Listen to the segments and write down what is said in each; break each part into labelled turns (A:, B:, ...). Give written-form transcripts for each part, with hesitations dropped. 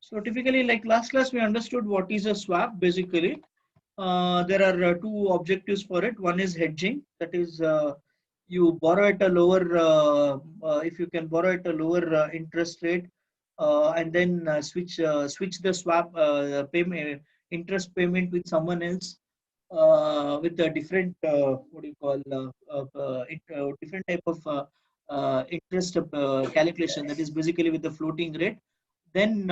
A: So typically, like last class, we understood what is a swap. Basically, there are two objectives for it. One is hedging, that is, you borrow at a lower, if you can borrow at a lower interest rate, and then switch the swap payment interest payment with someone else with a different what do you call different type of interest calculation, that is basically with the floating rate. Then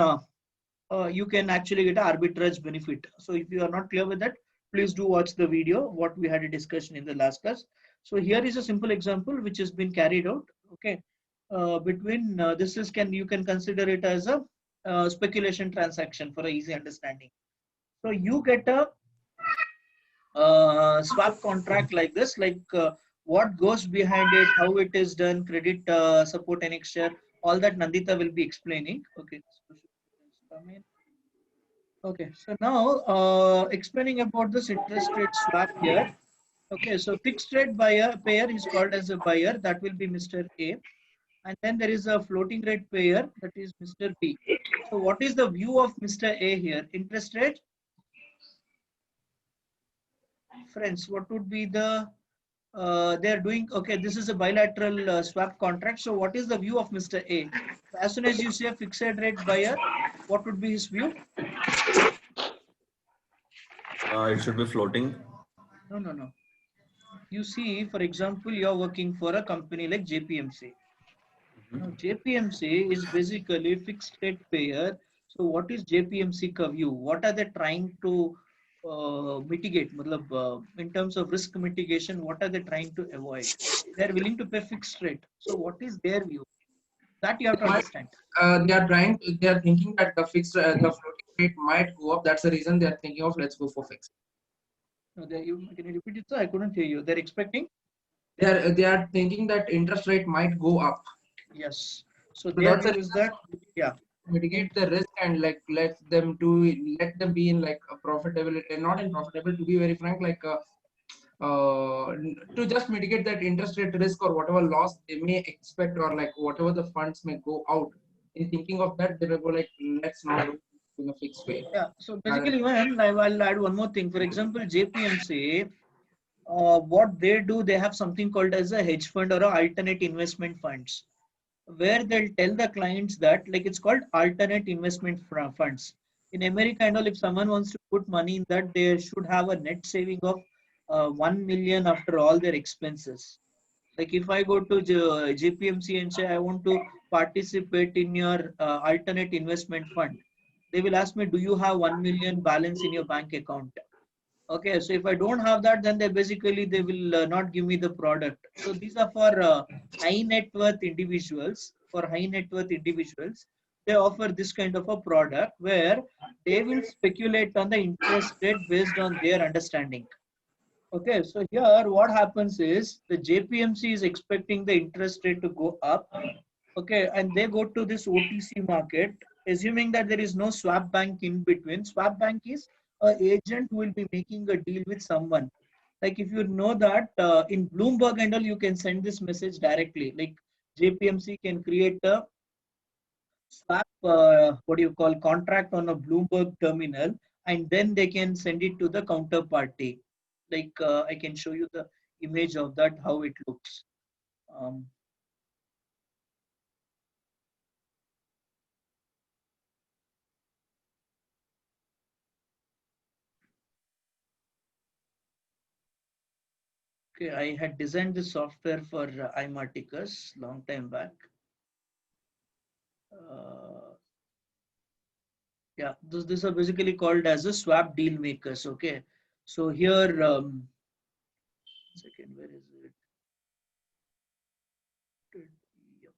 A: you can actually get an arbitrage benefit. So if you are not clear with that, please do watch the video what we had a discussion in the last class. So here is a simple example which has been carried out. Okay, between this is can you can consider it as a speculation transaction for a easy understanding. So you get a swap contract like this, like what goes behind it, how it is done, credit support and extra, all that Nandita will be explaining. Okay, okay. So now explaining about this interest rate swap here. Okay, so fixed rate buyer payer is called as a buyer, that will be Mr. A, and then there is a floating rate payer, that is Mr. B. So what is the view of Mr. A here? Interest rate, friends, what would be the they are doing, okay, this is a bilateral swap contract. So what is the view of Mr. A? As soon as you say fixed rate buyer, what would be his view?
B: It should be floating.
A: No, no, no. You see, for example, you're working for a company like JPMC. Now, JPMC is basically fixed rate payer. So what is JPMC ka view? What are they trying to mitigate? In terms of risk mitigation, what are they trying to avoid? They're willing to pay fixed rate. So what is their view? That you have to understand.
C: They are thinking that the the floating rate might go up. That's the reason they are thinking of let's go for fixed.
A: No, can you repeat it, sir? I couldn't hear you. They're expecting?
C: They are thinking that interest rate might go up.
A: Yes. So their view is that, yeah,
C: mitigate the risk and like let them be in like a profitability, not in profitable, to be very frank, like to just mitigate that interest rate risk or whatever loss they may expect, or like whatever the funds may go out. In thinking of that, they will go like let's not do in a fixed way.
A: yeah. So basically, when I'll add one more thing. For example, JPMC, what they do, they have something called as a hedge fund or a alternate investment funds, where they'll tell the clients that, like, it's called alternate investment funds. In America and all, if someone wants to put money in that, they should have a net saving of 1 million after all their expenses. Like if I go to JPMC and say I want to participate in your alternate investment fund, they will ask me, do you have 1 million balance in your bank account? Okay, so if I don't have that, then they will not give me the product. So these are for high net worth individuals. For high net worth individuals, they offer this kind of a product where they will speculate on the interest rate based on their understanding. Okay, so here what happens is the JPMC is expecting the interest rate to go up. Okay, and they go to this OTC market, assuming that there is no swap bank in between. Swap bank is an agent who will be making a deal with someone. Like if you know that in Bloomberg and all, you can send this message directly. Like JPMC can create a swap, what do you call, contract on a Bloomberg terminal, and then they can send it to the counterparty. Like I can show you the image of that, how it looks. Okay, I had designed this software for iMarticus long time back. Yeah, these are basically called as a swap deal makers. Okay, so here, second, where is it? Yep.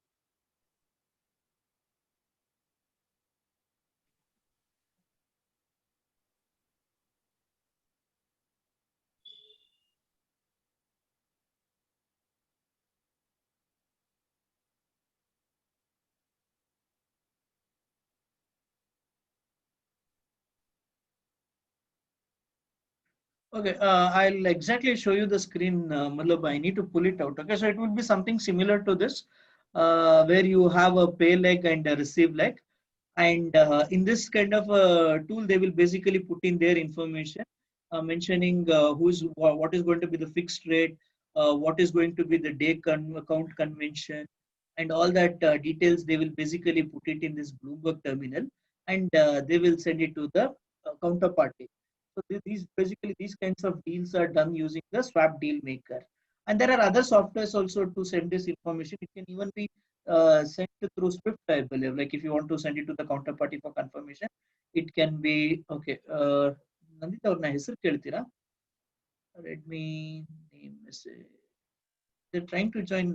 A: Okay, I'll exactly show you the screen. I need to pull it out. Okay, so it would be something similar to this, where you have a pay leg and a receive leg. And in this kind of tool, they will basically put in their information, mentioning what is going to be the fixed rate, what is going to be the day account convention, and all that details. They will basically put it in this Bloomberg terminal, and they will send it to the counterparty. So these basically these kinds of deals are done using the swap deal maker. And there are other softwares also to send this information. It can even be sent through Swift, I believe. Like if you want to send it to the counterparty for confirmation, it can be okay. Nandita ಅವ್ರನ್ನ ಹೆಸರು ಕೇಳ್ತೀರಾ? Let me name message. They're trying to join.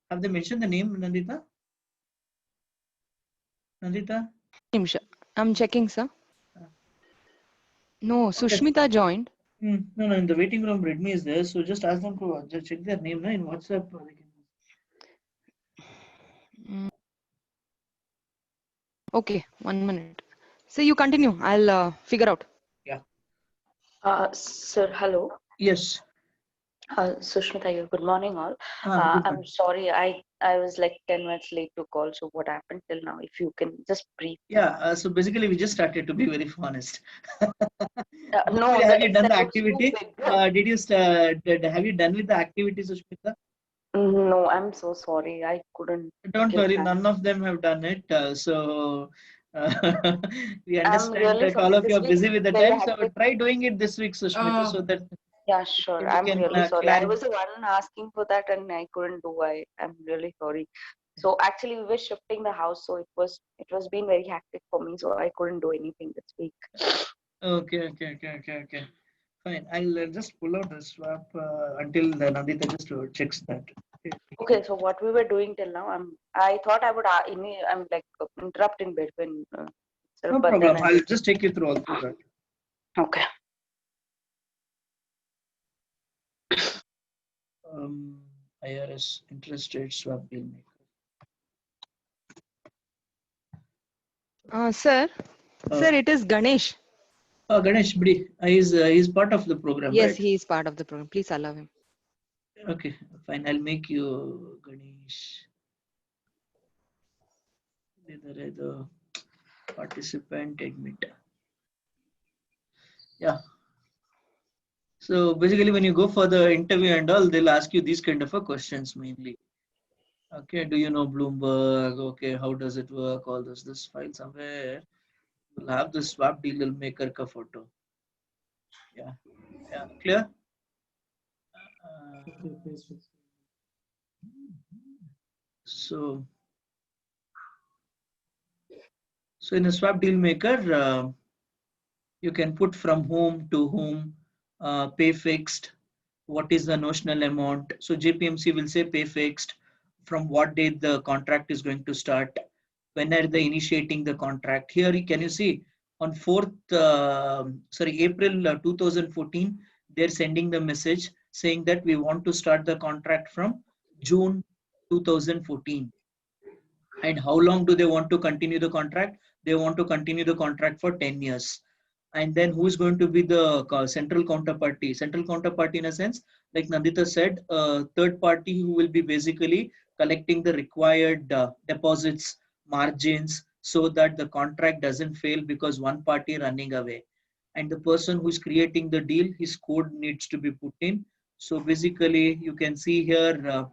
A: Have they mentioned the name, Nandita? Nandita?
D: Nimsha. I'm checking, sir. No, Sushmita joined.
A: No, no, in the waiting room, Redmi is there. So just ask them to just check their name in WhatsApp.
D: Okay, 1 minute. So you continue. I'll figure out.
A: Yeah.
E: Sir, hello.
A: Yes.
E: Sushmita here. Good morning, all.
A: Good
E: I'm
A: morning.
E: sorry, I was like 10 minutes late to call. So what happened till now? If you can just brief.
A: Yeah. So basically, we just started, to be very honest.
E: No,
A: Have you done
E: that
A: the
E: looks too
A: activity?
E: big.
A: Did you have you done with the activity, Sushmita?
E: No, I'm so sorry. I couldn't.
A: Don't
E: give
A: worry,
E: time.
A: none of them have done it. So uh, we
E: I'm
A: understand
E: really
A: that
E: sorry.
A: all of you
E: This
A: are
E: week
A: busy with the
E: very
A: time. So
E: hectic.
A: try doing it this week, Sushmita, so that
E: Yeah, sure.
A: we
E: I'm
A: can
E: really sorry. I
A: clarify.
E: was the one asking for that and I couldn't do. I'm really sorry. So actually we were shifting the house, so it was been very hectic for me, so I couldn't do anything this week.
A: Okay. Fine. I'll just pull out the swap until Nandita just checks that.
E: Okay, so what we were doing till now, I thought I would I'm like interrupt in between, sir,
A: No
E: but then
A: problem. I'll just take you through all through that.
E: okay.
A: IRS interest rate swap deal maker.
D: Sir,
A: Uh,
D: sir, it is Ganesh.
A: Ganesh, Bidi, he's part of the program,
D: Yes,
A: right?
D: he is part of the program. Please allow him.
A: Okay, fine. I'll make you Ganesh. The participant admit. Yeah. So basically, when you go for the interview and all, they'll ask you these kind of questions mainly. Okay, do you know Bloomberg? Okay, how does it work? All this file somewhere. We'll have the swap deal maker ka photo. Yeah, clear? So in the swap deal maker, you can put from whom to whom, pay fixed, what is the notional amount. So JPMC will say pay fixed, from what date the contract is going to start, when are they initiating the contract. Here can you see on 4th April 2014, they're sending the message saying that we want to start the contract from June 2014. And how long do they want to continue the contract? They want to continue the contract for 10 years. And then who is going to be the central counterparty? Central counterparty in a sense, like Nandita said, third party who will be basically collecting the required deposits, margins, so that the contract doesn't fail because one party running away. And the person who is creating the deal, his code needs to be put in. So basically, you can see here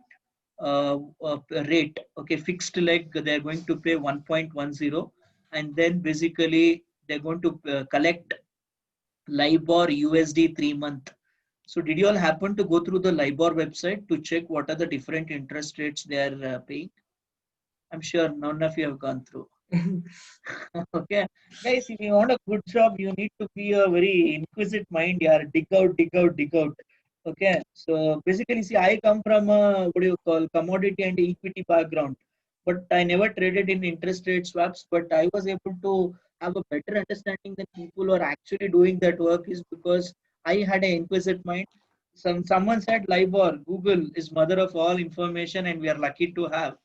A: rate. Okay, fixed leg, they're going to pay 1.10, and then basically they're going to collect LIBOR USD 3-month. So did you all happen to go through the LIBOR website to check what are the different interest rates they are paying? I'm sure none of you have gone through. Okay, guys, if you want a good job, you need to be a very inquisitive mind. Yeah, dig out. Okay, so basically, see, I come from a what do you call commodity and equity background, but I never traded in interest rate swaps. But I was able to have a better understanding than people who are actually doing that work, is because I had an inquisitive mind. Someone said LIBOR, Google is mother of all information, and we are lucky to have.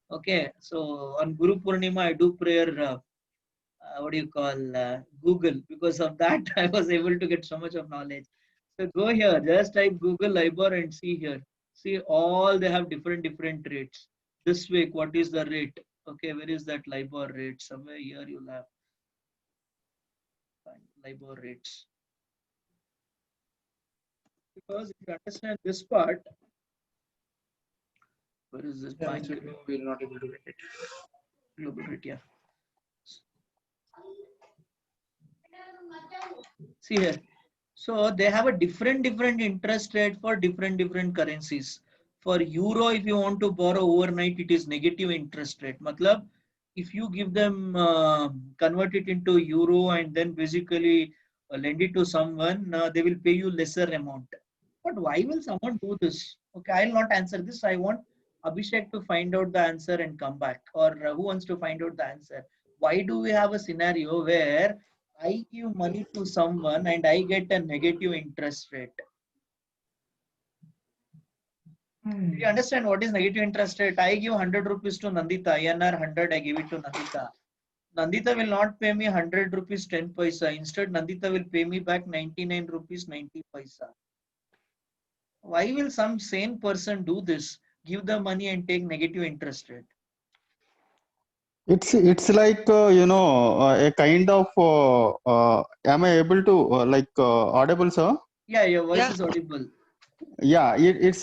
A: Okay, so on Guru Purnima, I do prayer. What do you call Google? Because of that, I was able to get so much of knowledge. So go here, just type Google LIBOR and see here. See all they have different rates. This week, what is the rate? Okay, where is that LIBOR rate? Somewhere here you'll have find LIBOR rates. Because if you understand this part, where is this
C: Yeah,
A: bank?
C: we're not able to get it.
A: Global rate, yeah. See here. So they have a different interest rate for different currencies. For euro, if you want to borrow overnight, it is negative interest rate. Matlab, if you give them convert it into euro and then basically lend it to someone, they will pay you lesser amount. But why will someone do this? Okay, I'll not answer this. I want Abhishek to find out the answer and come back. Or who wants to find out the answer? Why do we have a scenario where I give money to someone and I get a negative interest rate? Do you understand what is negative interest rate? I give 100 rupees to Nandita, INR 100, I give it to Nandita. Nandita will not pay me 100 rupees 10 paisa. Instead, Nandita will pay me back 99 rupees 90 paisa. Why will some sane person do this? Give the money and take negative interest rate.
F: It's like a kind of am I able to audible, sir?
A: Yeah, your voice
D: Yeah.
A: is audible.
F: Yeah, it's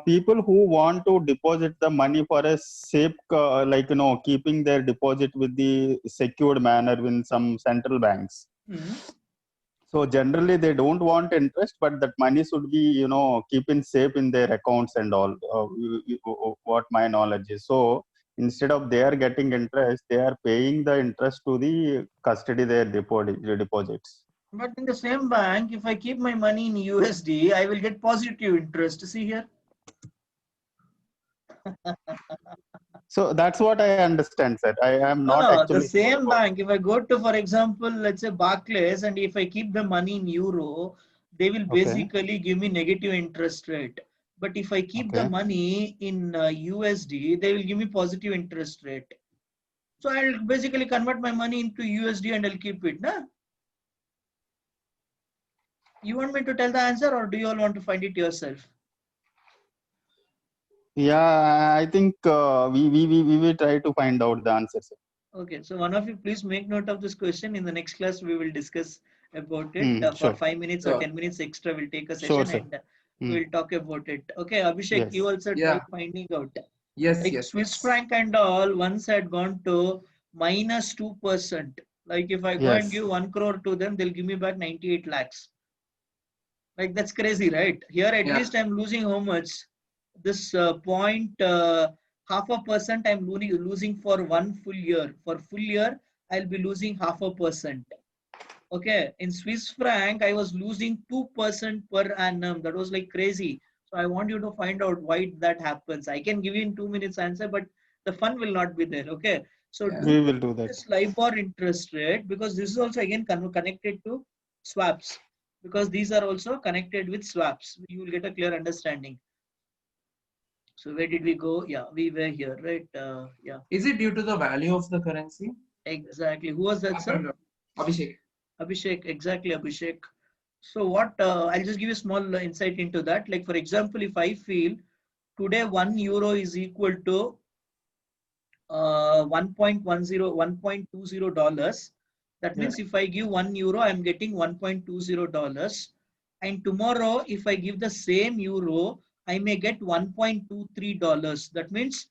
F: people who want to deposit the money for a safe, keeping their deposit with the secured manner in some central banks.
A: Hmm.
F: So generally they don't want interest, but that money should be, keeping safe in their accounts and all. What my knowledge is. So instead of they are getting interest, they are paying the interest to the custody their deposits.
A: But in the same bank, if I keep my money in USD, I will get positive interest. See here.
F: So that's what I understand, sir. I am not
A: No, the
F: actually sure
A: same
F: about.
A: bank. If I go to, for example, let's say Barclays, and if I keep the money in euro, they will
F: Okay.
A: basically give me negative interest rate. But if I keep the
F: Okay.
A: money in USD, they will give me positive interest rate. So I'll basically convert my money into USD and I'll keep it. Nah? You want me to tell the answer, or do you all want to find it yourself?
F: Yeah, I think we will try to find out the answer, sir.
A: Okay, so one of you please make note of this question. In the next class, we will discuss about it. For
F: Sure.
A: 5 minutes or
C: Sure.
A: 10 minutes extra, we'll take a
F: Sure,
A: session
F: sir.
A: and we'll talk about it. Okay, Abhishek,
F: Yes.
A: you also try
C: Yeah.
A: finding out.
C: Yes,
A: Like
C: yes.
A: Swiss
C: yes.
A: franc and all, once had gone to minus 2%. Like if I go and
F: Yes.
A: give 1 crore to them, they'll give me back 98 lakhs. Like that's crazy, right? Here at
C: Yeah.
A: least I'm losing how much? This point half a percent I'm losing for one full year. For full year, I'll be losing half a percent. Okay, in Swiss franc, I was losing 2% per annum. That was like crazy. So I want you to find out why that happens. I can give you in 2 minutes answer, but the fun will not be there. Okay, so
C: Yeah.
F: We will do that.
A: this LIBOR interest rate, because this is also again connected to swaps, because these are also connected with swaps. You will get a clear understanding. So where did we go? Yeah, we were here, right? Yeah,
C: Is it due to the value of the currency?
A: exactly. Who was that, sir?
C: Abhishek.
A: Abhishek, exactly, Abhishek. So what, I'll just give you a small insight into that. Like for example, if I feel today 1 euro is equal to 1.20 dollars. That means if I give 1 euro, I'm getting $1.20. And tomorrow, if I give the same euro, I may get $1.23. That means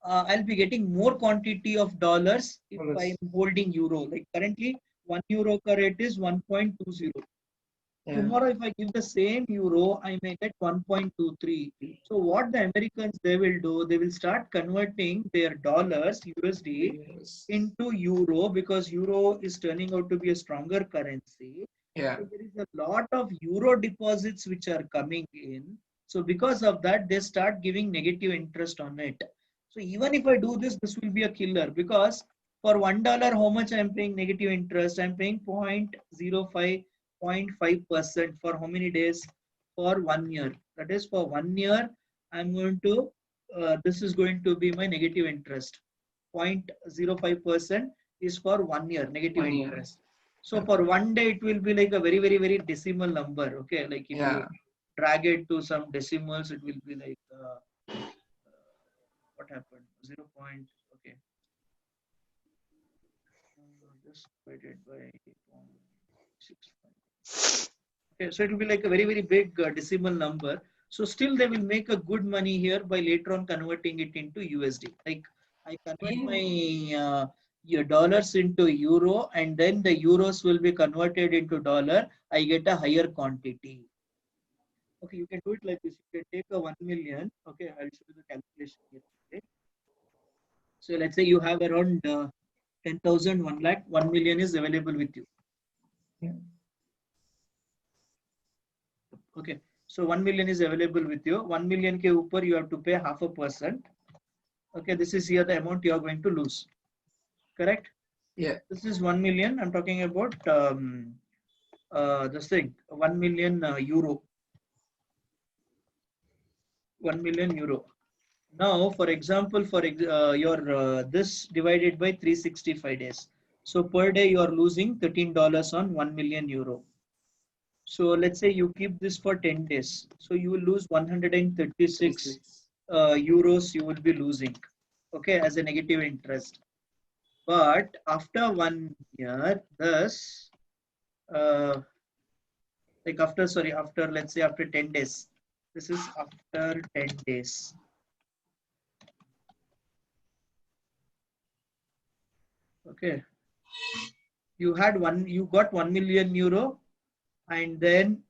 A: I'll be getting more quantity of dollars if I'm holding euro. Like currently, 1 euro rate is 1.20.
C: Yeah.
A: Tomorrow, if I give the same euro, I may get 1.23. So what the Americans they will do, they will start converting their dollars USD
C: Yes.
A: into euro, because euro is turning out to be a stronger currency.
C: Yeah.
A: So there is a lot of euro deposits which are coming in. So because of that, they start giving negative interest on it. So even if I do this, this will be a killer, because for $1, how much I'm paying negative interest? I'm paying 0.05% for how many days? For 1 year. That is for 1 year, I'm going to, this is going to be my negative interest. 0.05% is for 1 year, negative
C: 1 year.
A: interest. So for 1 day, it will be like a very decimal number. Okay, like if
C: Yeah.
A: you drag it to some decimals, it will be like what happened? 0. Okay. Just divided by 0.65. Okay, so it will be like a very, very big decimal number. So still they will make a good money here by later on converting it into USD. Like I convert my your dollars into euro, and then the euros will be converted into dollar. I get a higher quantity. Okay, you can do it like this. You can take a 1 million. Okay, I'll show you the calculation here. Okay. So let's say you have around 10,000, 1 lakh, 1 million is available with you.
C: Yeah.
A: Okay, so 1 million is available with you. 1 million ke upar you have to pay 0.5%. Okay, this is here the amount you are going to lose. Correct?
C: Yeah.
A: This is 1 million. I'm talking about this thing, 1 million euro. 1 million euro. Now, for example, for your this divided by 365 days. So per day you are losing $13 on 1 million euro. So let's say you keep this for 10 days. So you will lose 136 euros you will be losing, okay, as a negative interest. But after 1 year, thus, like after, sorry, after, let's say after 10 days, this is after 10 days. Okay. You got 1 million euro, and then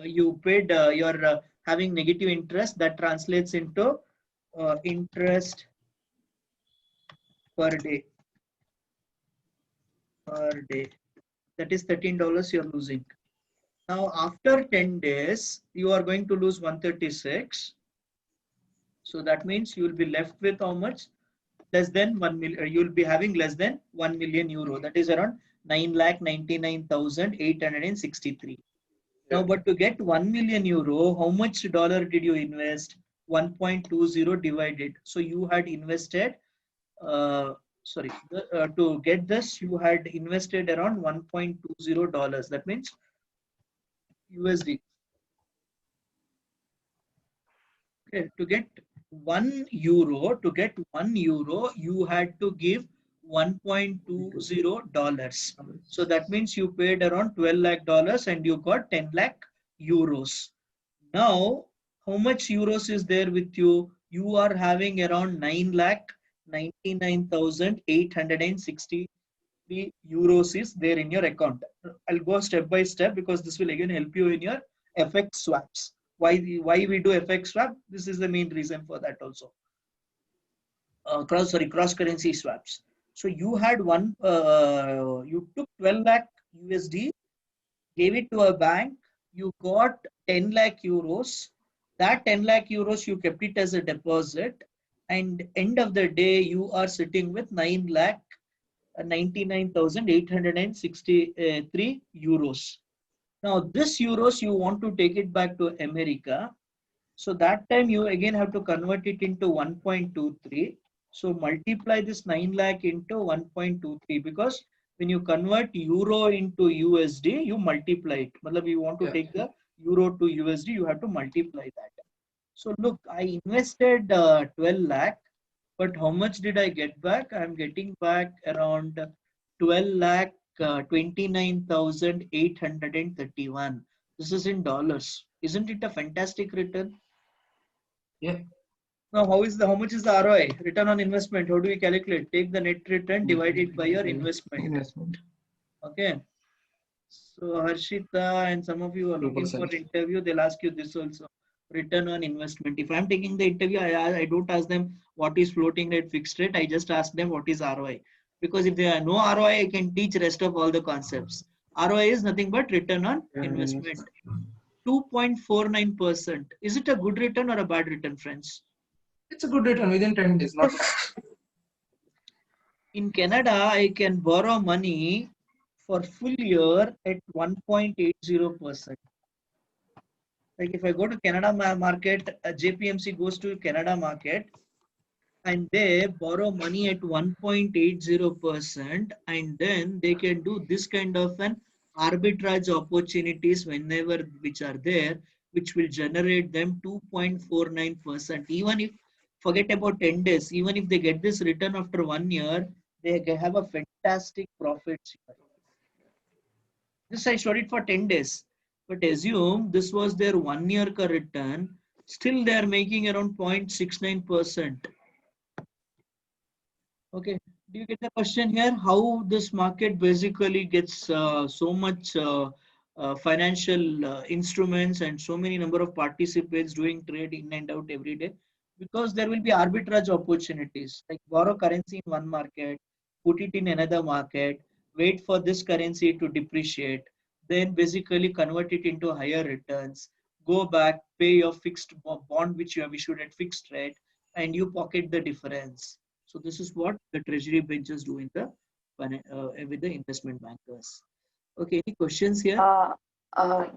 A: you paid you're having negative interest that translates into interest per day. That is $13 you're losing. Now after 10 days you are going to lose 136. So that means you will be left with how much? Less than 1 million. You will be having less than 1 million euro. That is around 9,99,863. Now, but to get 1 million euro, how much dollar did you invest? 1.20 divided. So you had invested, to get this, you had invested around $1.20. That means USD. Okay, to get 1 euro, you had to give $1.20. So that means you paid around 12 lakh dollars and you got 10 lakh euros. Now, how much euros is there with you? You are having around 9,99,863 euros is there in your account. I'll go step by step because this will again help you in your FX swaps. Why we do FX swap? This is the main reason for that also. Cross currency swaps. So you had you took 12 lakh USD, gave it to a bank, you got 10 lakh euros. That 10 lakh euros you kept it as a deposit, and end of the day you are sitting with 9,99,863 euros. Now this euros you want to take it back to America. So that time you again have to convert it into 1.23. So multiply this 9 lakh into 1.23, because when you convert euro into USD, you multiply it. Matlab you want to take the euro to USD, you have to multiply that. So look, I invested 12 lakh, but how much did I get back? I'm getting back around 12 lakh 29,831. This is in dollars. Isn't it a fantastic return?
C: Yeah.
A: Now, how much is the ROI? Return on investment. How do we calculate? Take the net return divided by your investment. Okay. So Harshita and some of you are looking for interview. They'll ask you this also. Return on investment. If I'm taking the interview, I don't ask them what is floating rate, fixed rate. I just ask them what is ROI. Because if there are no ROI, I can teach rest of all the concepts. ROI is nothing but return on investment. 2.49%. Is it a good return or a bad return, friends?
C: It's a good return within 10 days. Not
A: in Canada, I can borrow money for full year at 1.80%. Like if I go to Canada market, JPMC goes to Canada market and they borrow money at 1.80%, and then they can do this kind of an arbitrage opportunities whenever which are there, which will generate them 2.49%. Even if forget about 10 days. Even if they get this return after 1 year, they have a fantastic profits. This I showed it for 10 days. But assume this was their 1 year return, still they are making around 0.69%. Okay, do you get the question here? How this market basically gets so much financial instruments and so many number of participants doing trade in and out every day? Because there will be arbitrage opportunities, like borrow currency in one market, put it in another market, wait for this currency to depreciate, then basically convert it into higher returns, go back, pay your fixed bond which you have issued at fixed rate, and you pocket the difference. So this is what the treasury benches do in the with the investment bankers. Okay, any questions here?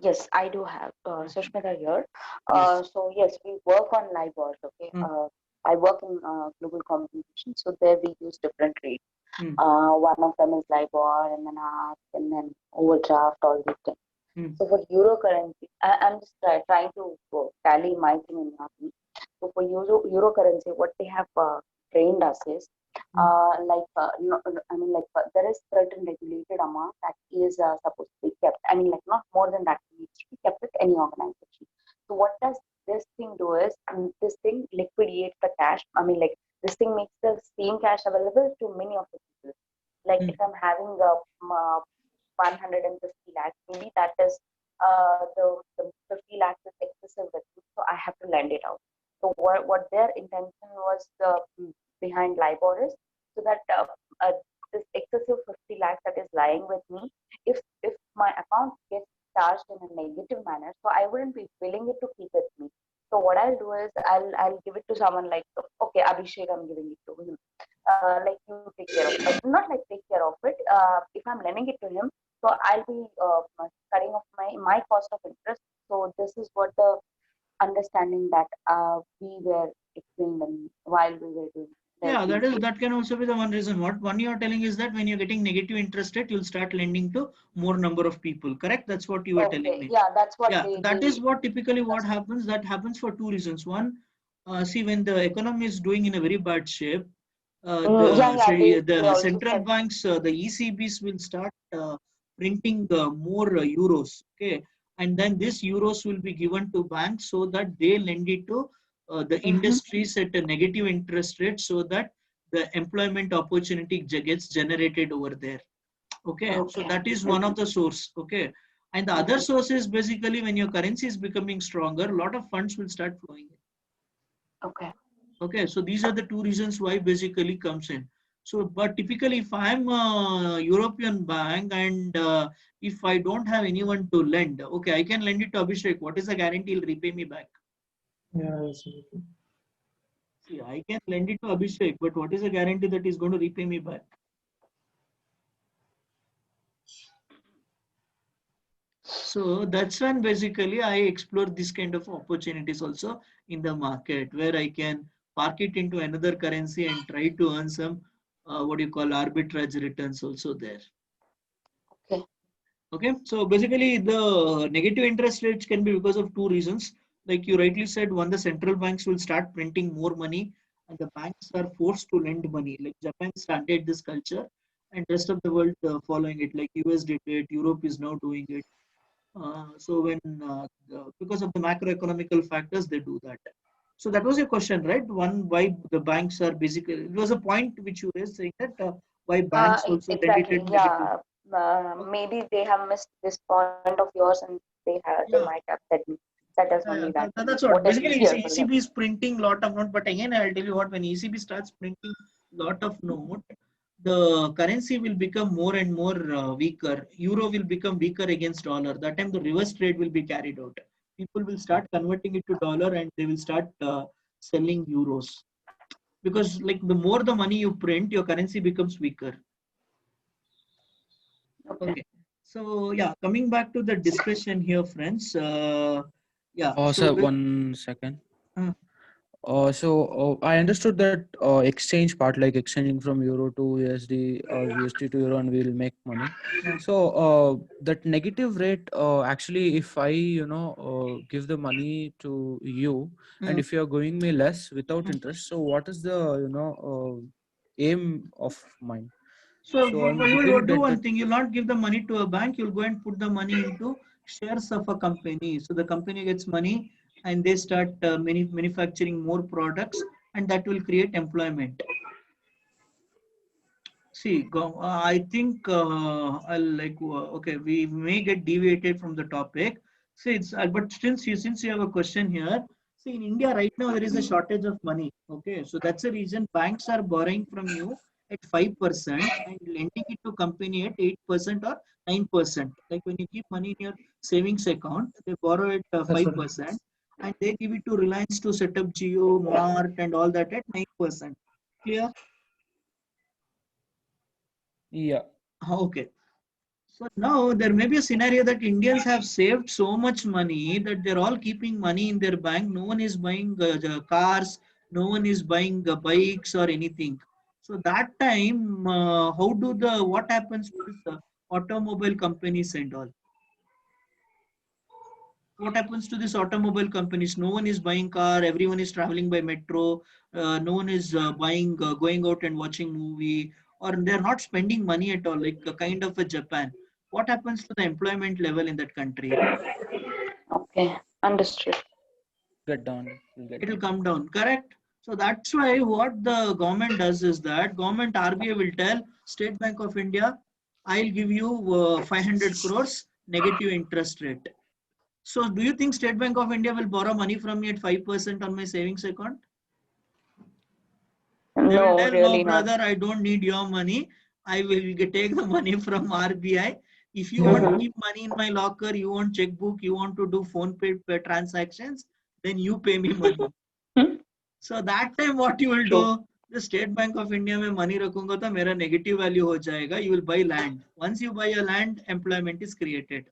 E: Yes, I do have. Sushmita here.
A: Yes.
E: So yes, we work on LIBOR. Okay.
A: Hmm.
E: I work in global compensation, so there we use different rates.
A: Hmm.
E: One of them is LIBOR, and then ARC, and then overdraft, all these things.
A: Hmm.
E: So for euro currency, I'm just trying to tally my thing in my thing. So for euro currency, what they have trained us is no, I mean, there is certain regulated amount that is supposed to be kept. I mean, like not more than that needs to be kept with any organization. So what does this thing do is this thing liquidates the cash. I mean, like this thing makes the same cash available to many of the people. Like if I'm having 150 lakhs, maybe that is the 50 lakhs is excessive with me, so I have to lend it out. So what their intention was behind LIBOR is so that this excessive 50 lakhs that is lying with me, if my account gets charged in a negative manner, so I wouldn't be willing it to keep it with me. So what I'll do is I'll give it to someone like, okay, Abhishek, I'm giving it to him. Like you take care of it. Not like take care of it. If I'm lending it to him, so I'll be cutting off my cost of interest. So this is what the understanding that we were explaining while we were doing.
A: Yeah, that can also be the one reason. What one you are telling is that when you're getting negative interest rate, you'll start lending to more number of people. Correct? That's what you were telling me.
E: Yeah, that's what.
A: Yeah, that is what typically what happens. That happens for two reasons. One, see, when the economy is doing in a very bad shape, the central banks, the ECBs will start printing more euros. Okay, and then this euros will be given to banks so that they lend it to the industries at a negative interest rate, so that the employment opportunity gets generated over there. Okay, so that is one of the source. Okay, and the other source is basically when your currency is becoming stronger, a lot of funds will start flowing in. Okay, so these are the two reasons why basically comes in. So, but typically if I'm a European bank and if I don't have anyone to lend, okay, I can lend it to Abhishek. What is the guarantee he'll repay me back?
C: Yeah, absolutely.
A: See, I can lend it to Abhishek, but what is the guarantee that he's going to repay me back? So that's when basically I explore this kind of opportunities also in the market, where I can park it into another currency and try to earn some what you call arbitrage returns also there. Okay, so basically the negative interest rates can be because of two reasons. Like you rightly said, one, the central banks will start printing more money and the banks are forced to lend money. Like Japan started this culture and rest of the world following it. Like US did it, Europe is now doing it. So when because of the macroeconomical factors, they do that. So that was your question, right? One, why the banks are basically, it was a point which you raised saying that why banks also
E: exactly,
A: negative.
E: maybe they have missed this point of yours and they might have said me. That is only that.
A: That's what basically ECB is printing lot of note, but again I'll tell you what, when ECB starts printing lot of note, the currency will become more and more weaker. Euro will become weaker against dollar. That time the reverse trade will be carried out. People will start converting it to dollar and they will start selling euros. Because like the more the money you print, your currency becomes weaker. Okay. So yeah, coming back to the discussion here, friends.
G: Sir, 1 second. I understood that exchange part, like exchanging from euro to USD or USD to euro, and we'll make money.
A: Yeah.
G: So that negative rate, actually, if I give the money to you, and
A: Mm.
G: if you are giving me less without
A: Mm.
G: interest, so what is the aim of mine?
A: So
G: So I'm
A: you will
G: looking
A: do
G: at
A: one
G: that.
A: thing. You'll not give the money to a bank. You'll go and put the money into shares of a company. So the company gets money and they start manufacturing more products, and that will create employment. See, I think I'll okay, we may get deviated from the topic. See, but since you have a question here, see, in India right now there is a shortage of money. Okay, so that's the reason banks are borrowing from you at 5% and lending it to company at 8% or 9%. Like when you keep money in your savings account, they borrow at
C: That's what.
A: 5% and they give it to Reliance to set up Geo, Mart, and all that at 9%. Clear?
G: Yeah.
A: Okay. So now there may be a scenario that Indians have saved so much money that they're all keeping money in their bank. No one is buying cars, no one is buying bikes or anything. So that time, what happens to this automobile companies and all? What happens to these automobile companies? No one is buying car, everyone is traveling by metro, no one is going out and watching movie, or they're not spending money at all, like a kind of a Japan. What happens to the employment level in that country?
E: Okay, understood.
G: Get down. Will get
A: It will
G: down.
A: come down, correct? So that's why what the government does is that government RBI will tell State Bank of India, I'll give you 500 crores negative interest rate. So do you think State Bank of India will borrow money from me at 5% on my savings account? They will
E: No,
A: tell, no,
E: really not.
A: brother, I don't need your money. I will take the money from RBI. If you want to
E: Mhm.
A: keep money in my locker, you want checkbook, you want to do phone pay transactions, then you pay me money. So that time what you will
E: True.
A: do, the State Bank of India में money रखूंगा तो मेरा negative value हो जाएगा. You will buy land. Once you buy a land, employment is created.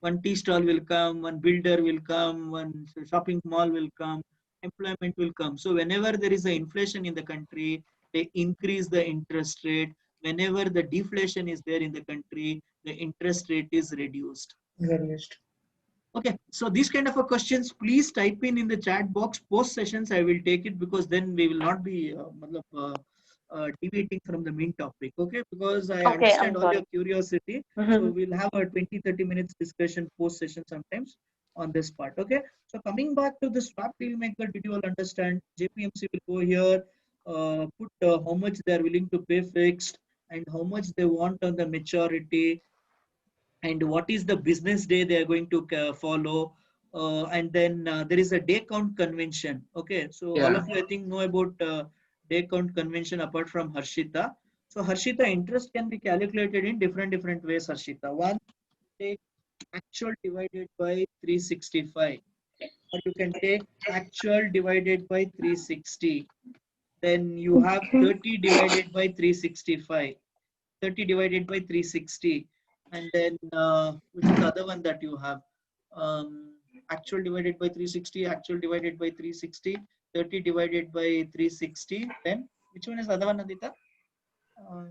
A: One tea stall will come, one builder will come, one shopping mall will come, employment will come. So whenever there is an inflation in the country, they increase the interest rate. Whenever the deflation is there in the country, the interest rate is reduced.
C: Reduced.
A: Okay, so these kind of a questions, please type in the chat box. Post sessions, I will take it because then we will not be deviating from the main topic. Okay, because I
E: Okay, I'm
A: understand all your
E: sorry.
A: curiosity. So
E: Mhm.
A: we'll have a 20-30 minutes discussion post session sometimes on this part. Okay, so coming back to the swap deal maker, did you all understand? JPMC will go here, put how much they are willing to pay fixed and how much they want on the maturity and what is the business day they are going to follow. And then there is a day count convention. Okay, so all
C: Yeah.
A: of you I think know about day count convention apart from Harshita. So Harshita, interest can be calculated in different ways. Harshita, one, take actual divided by 365, or you can take actual divided by 360. Then you have
H: Okay.
A: 30 divided by 365. 30 divided by 360, and then which is the other one that you have, actual divided by 360, actual divided by 360, 30 divided by 360. Then which one is the other one, Adita? uh,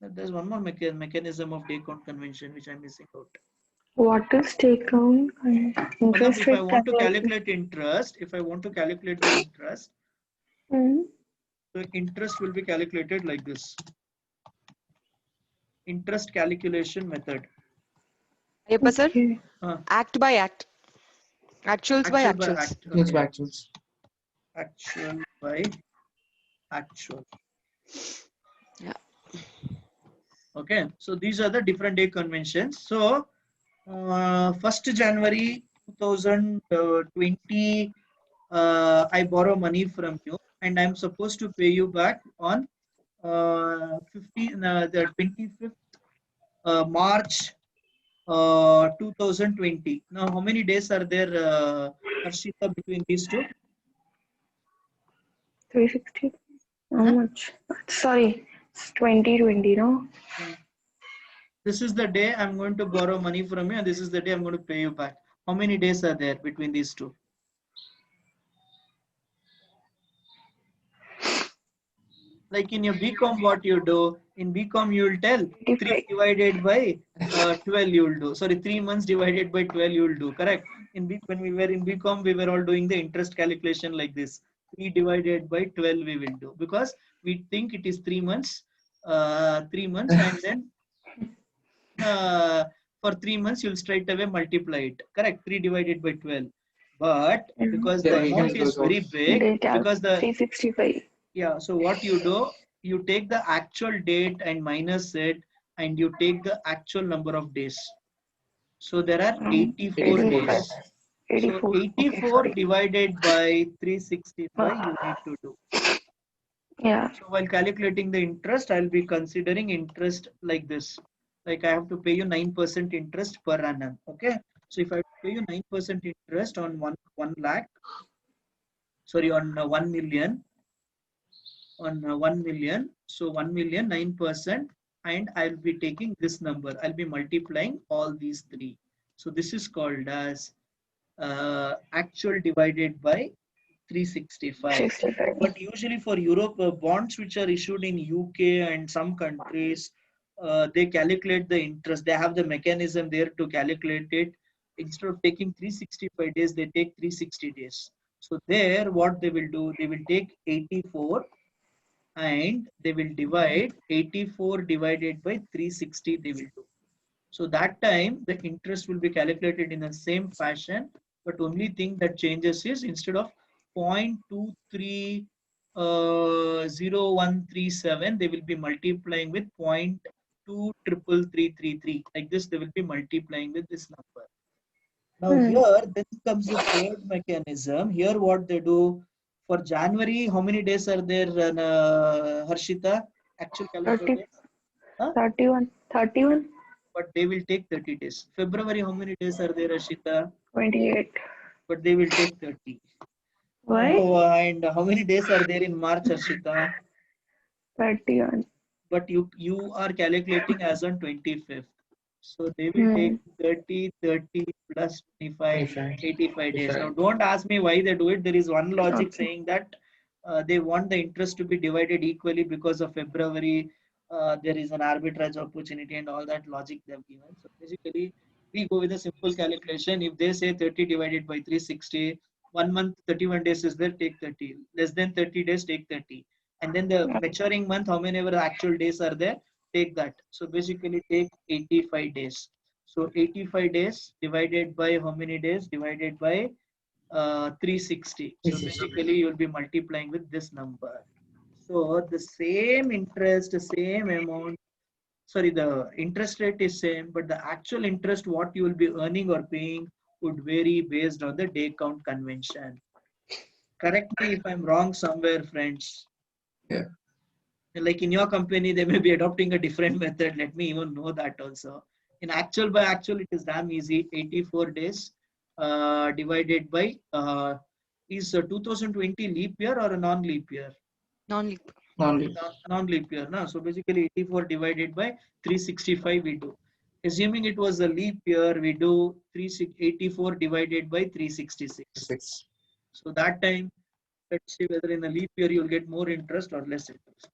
A: there's one more mechanism of day count convention which I'm missing out.
H: What is take home and
A: Matlab,
H: interest
A: if I
H: rate
A: want to
H: calculation?
A: calculate interest, if I want to calculate the interest,
H: Hmm.
A: the interest will be calculated like this. Interest calculation method.
D: Ayappa sir,
H: Okay.
D: act by act. Actuals by
A: Actual by
D: actuals.
A: act.
C: Actuals
A: Okay.
C: by actuals.
A: Actual by actual.
D: Yeah.
A: Okay, so these are the different day conventions. So 1st January 2020, I borrow money from you and I'm supposed to pay you back on the 25th March 2020. Now, how many days are there, Harshita, between these two?
H: 360. How
A: Uh-huh.
H: much? Sorry, it's 2020, no?
A: This is the day I'm going to borrow money from you, and this is the day I'm going to pay you back. How many days are there between these two? Like in your BCom, what you do in BCom, you will tell 3
H: 85.
A: divided by 12 you will do. Sorry, 3 months divided by 12 you will do. Correct. When we were in BCom, we were all doing the interest calculation like this. 3 divided by 12 we will do because we think it is 3 months. 3 months, and then for 3 months you'll straight away multiply it. Correct. 3 divided by 12. But because
C: Yeah,
A: the
C: we
A: amount
C: can
A: is
C: do
A: very
C: those.
A: big,
H: They tell
A: because the
H: 365.
A: yeah, so what you do, you take the actual date and minus it, and you take the actual number of days. So there are 84
H: 85.
A: days. So
H: 84. Okay,
A: 84
H: sorry.
A: divided by 365 you
H: Ah,
A: need to do.
H: yeah.
A: So while calculating the interest, I'll be considering interest like this. Like I have to pay you 9% interest per annum. Okay. So if I pay you 9% interest on 1 lakh, sorry, on 1 million, on 1 million. So 1 million, 9%, and I'll be taking this number. I'll be multiplying all these three. So this is called as actual divided by 365.
H: 65.
A: But usually for Europe, bonds which are issued in UK and some countries, they calculate the interest. They have the mechanism there to calculate it. Instead of taking 365 days, they take 360 days. So there, what they will do, they will take 84 and they will divide 84 divided by 360 they will do. So that time the interest will be calculated in the same fashion, but only thing that changes is instead of 0.230137 they will be multiplying with 0.233333. Like this they will be multiplying with this number. Now here then comes the third mechanism. Here what they do for January, how many days are there, Harshita? Actual calendar
H: 30,
A: days? Huh?
H: 31. 31.
A: But they will take 30 days. February, how many days are there, Harshita?
H: 28.
A: But they will take 30.
H: Why?
A: Now, and how many days are there in March, Harshita?
H: 31.
A: But you are calculating as on 25th. So they will take 30, 30 plus 25, 85 days. Now don't ask me why they do it. There is one logic
H: Okay.
A: saying that they want the interest to be divided equally because of February. There is an arbitrage opportunity and all that logic they've given. So basically, we go with a simple calculation. If they say 30 divided by 360, 1 month, 31 days is there, take 30. Less than 30 days, take 30. And then the maturing month, how many ever actual days are there, take that. So basically take 85 days. So 85 days divided by how many days? Divided by 360. So basically you'll be multiplying with this number. So the same interest, the same amount, sorry, the interest rate is same, but the actual interest what you will be earning or paying would vary based on the day count convention. Correct me if I'm wrong somewhere, friends.
C: Yeah.
A: Like in your company, they may be adopting a different method. Let me even know that also. In actual by actual, it is damn easy. 84 days divided by is 2020 leap year or a non-leap year?
D: Non-leap.
A: Non-leap year. No? So basically 84 divided by 365 we do. Assuming it was a leap year, we do 84 divided by 366. So that time, let's see whether in a leap year you'll get more interest or less interest.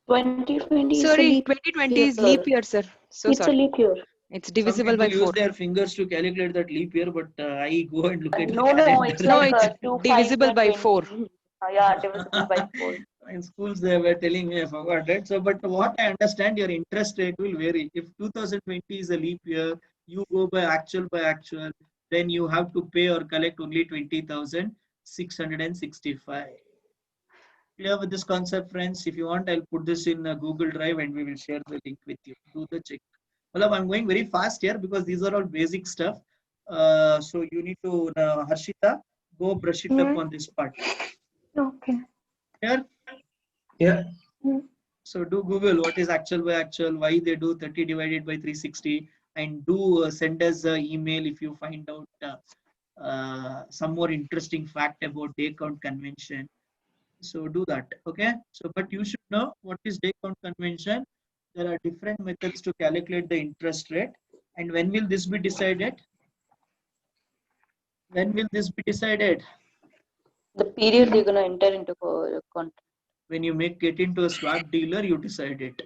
E: 2020 is a
D: Sorry,
E: leap
D: 2020 is
E: year.
D: leap year, sir. So
E: It's a
D: sorry.
E: leap year.
D: It's
A: Some
D: divisible
A: people
D: by
A: use
D: 4.
A: their fingers to calculate that leap year, but I go and look at the
E: No,
A: calendar.
E: it's
D: No,
E: like
D: it's
E: 2, 5,
D: divisible by 4.
E: 20. Yeah, divisible by 4.
A: In schools, they were telling me I forgot it. So, but what I understand, your interest rate will vary. If 2020 is a leap year, you go by actual, then you have to pay or collect only 20,665. Clear with this concept, friends? If you want, I'll put this in a Google Drive and we will share the link with you. Do the check. Well, I'm going very fast here because these are all basic stuff. So you need to, Harshita, go brush it up on this part.
H: Okay.
A: Here.
C: Yeah.
A: So do Google what is actual by actual, why they do 30 divided by 360, and do send us an email if you find out some more interesting fact about day count convention. So do that, okay? So, but you should know what is day count convention. There are different methods to calculate the interest rate. And when will this be decided? When will this be decided?
E: The period they're going to enter into contract.
A: When you get into a swap dealer, you decide it.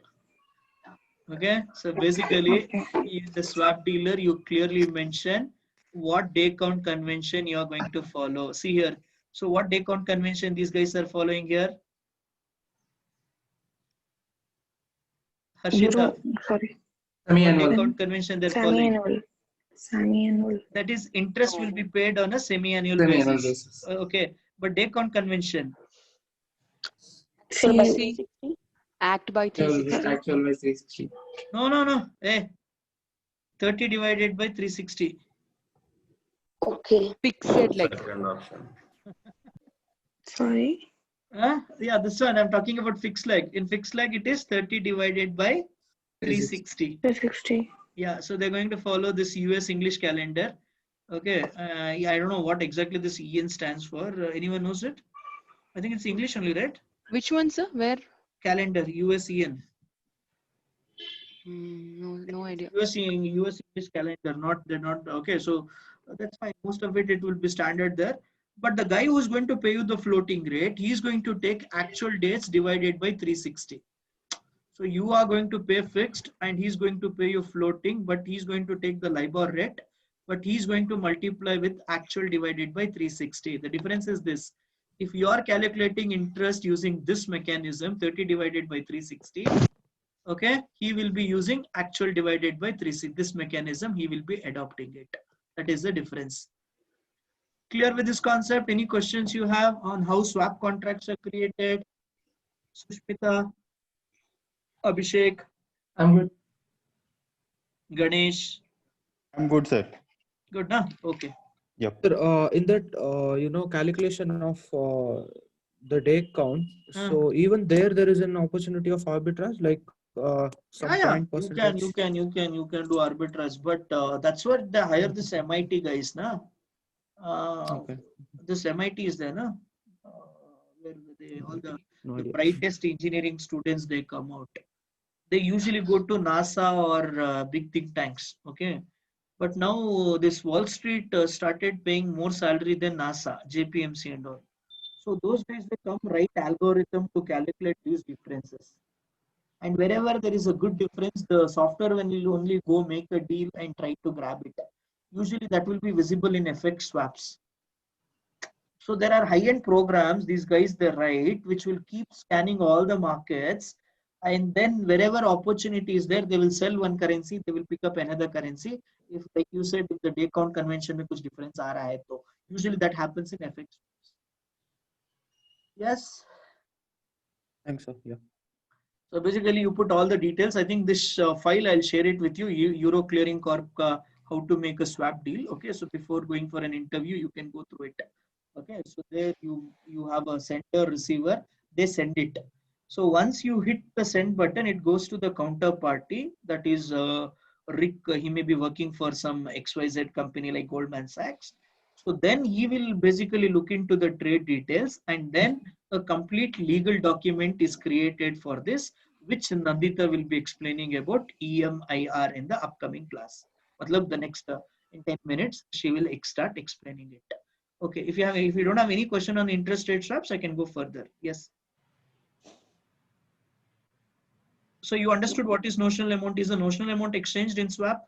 A: Okay, so basically,
H: Okay.
A: in the swap dealer, you clearly mention what day count convention you are going to follow. See here. So what day count convention these guys are following here? Harshita,
H: Euro, sorry,
A: what day
C: Semi-annual.
A: count convention they're following?
H: semi-annual. Semi-annual.
A: That is, interest will be paid on a semi-annual
C: Semi-annual
A: basis.
C: basis.
A: Okay, but day count convention.
E: Actual by
H: See,
E: 360.
D: Act by
C: Actual
D: 360.
C: actual by 360.
A: No. Hey, 30 divided by 360.
E: Okay.
D: Fixed leg.
B: Second option.
H: sorry.
A: Yeah, this one I'm talking about fixed leg. In fixed leg, it is 30 divided by 360.
H: 360.
A: Yeah, so they're going to follow this US English calendar. Okay, yeah, I don't know what exactly this EN stands for. Anyone knows it? I think it's English only, right?
D: Which one, sir? Where?
A: Calendar, US EN.
D: No idea.
A: US English calendar, they're not okay. So that's fine. Most of it will be standard there. But the guy who's going to pay you the floating rate, he's going to take actual dates divided by 360. So you are going to pay fixed and he's going to pay you floating, but he's going to take the LIBOR rate, but he's going to multiply with actual divided by 360. The difference is this. If you are calculating interest using this mechanism, 30 divided by 360, okay, he will be using actual divided by 360. This mechanism, he will be adopting it. That is the difference. Clear with this concept? Any questions you have on how swap contracts are created? Sushmita, Abhishek,
C: I'm good.
A: Ganesh,
F: I'm good, sir.
A: good, na? Okay.
F: Yep.
G: Sir, in that calculation of the day count, so even there is an opportunity of arbitrage, like some
A: Yeah,
G: point percentage.
A: you can do arbitrage, but that's what they hire this MIT guys, na?
G: Okay.
A: This MIT is there, na? Where they all
G: No
A: the
G: idea.
A: brightest engineering students, they come out. They usually go to NASA or big think tanks. Okay, but now this Wall Street started paying more salary than NASA, JPMC and all. So those guys, they come write algorithm to calculate these differences. And wherever there is a good difference, the software will only go make a deal and try to grab it. Usually that will be visible in FX swaps. So there are high-end programs, these guys they write, which will keep scanning all the markets. And then wherever opportunity is there, they will sell one currency, they will pick up another currency. If, like you said, if the day count convention में कुछ difference आ रहा है, तो usually that happens in FX. Yes.
G: Thanks, sir. Yeah.
A: So basically, you put all the details. I think this file, I'll share it with you. Euro Clearing Corp, how to make a swap deal. Okay, so before going for an interview, you can go through it. Okay, so there you have a sender receiver. They send it. So once you hit the send button, it goes to the counterparty. That is Rick. He may be working for some XYZ company like Goldman Sachs. So then he will basically look into the trade details, and then a complete legal document is created for this, which Nandita will be explaining about EMIR in the upcoming class. Matlab the next in 10 minutes, she will start explaining it. Okay, if you don't have any question on interest rate swaps, I can go further. Yes. So you understood what is notional amount? Is the notional amount exchanged in swap?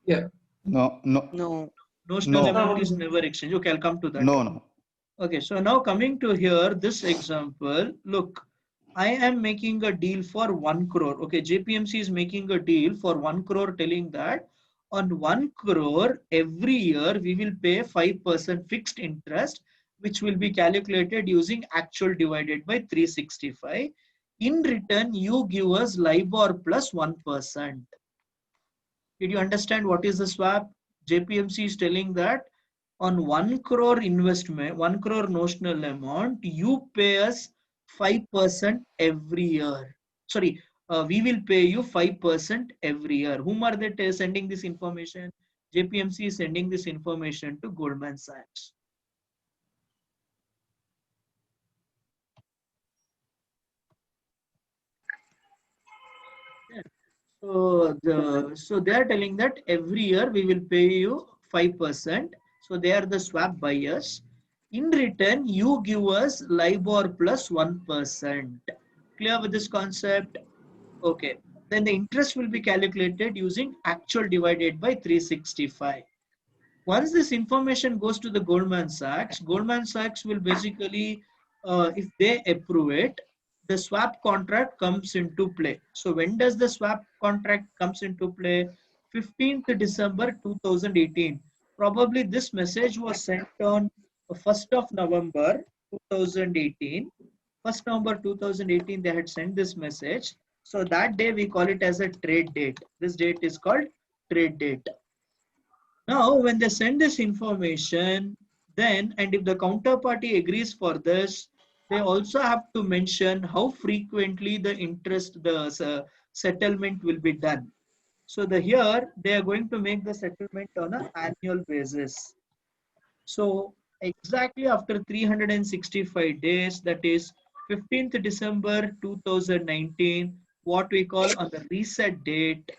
C: Yeah.
F: No.
D: No.
A: Notional
F: No.
A: amount is never exchanged. Okay, I'll come to that.
F: No.
A: Okay, so now coming to here, this example, look, I am making a deal for 1 crore. Okay, JPMC is making a deal for 1 crore, telling that on 1 crore every year we will pay 5% fixed interest, which will be calculated using actual divided by 365. In return, you give us LIBOR plus 1%. Did you understand what is the swap? JPMC is telling that on 1 crore investment, 1 crore notional amount, you pay us 5% every year. Sorry, we will pay you 5% every year. Whom are they sending this information? JPMC is sending this information to Goldman Sachs. So they are telling that every year we will pay you 5%. So they are the swap buyers. In return, you give us LIBOR plus 1%. Clear with this concept? Okay. Then the interest will be calculated using actual divided by 365. Once this information goes to the Goldman Sachs will basically, if they approve it, the swap contract comes into play. So when does the swap contract comes into play? 15th December 2018. Probably this message was sent on 1st of November 2018. 1st November 2018, they had sent this message. So that day we call it as a trade date. This date is called trade date. Now, when they send this information, then, and if the counterparty agrees for this, they also have to mention how frequently the interest, the settlement will be done. So here, they are going to make the settlement on an annual basis. So exactly after 365 days, that is 15th December 2019, what we call on the reset date,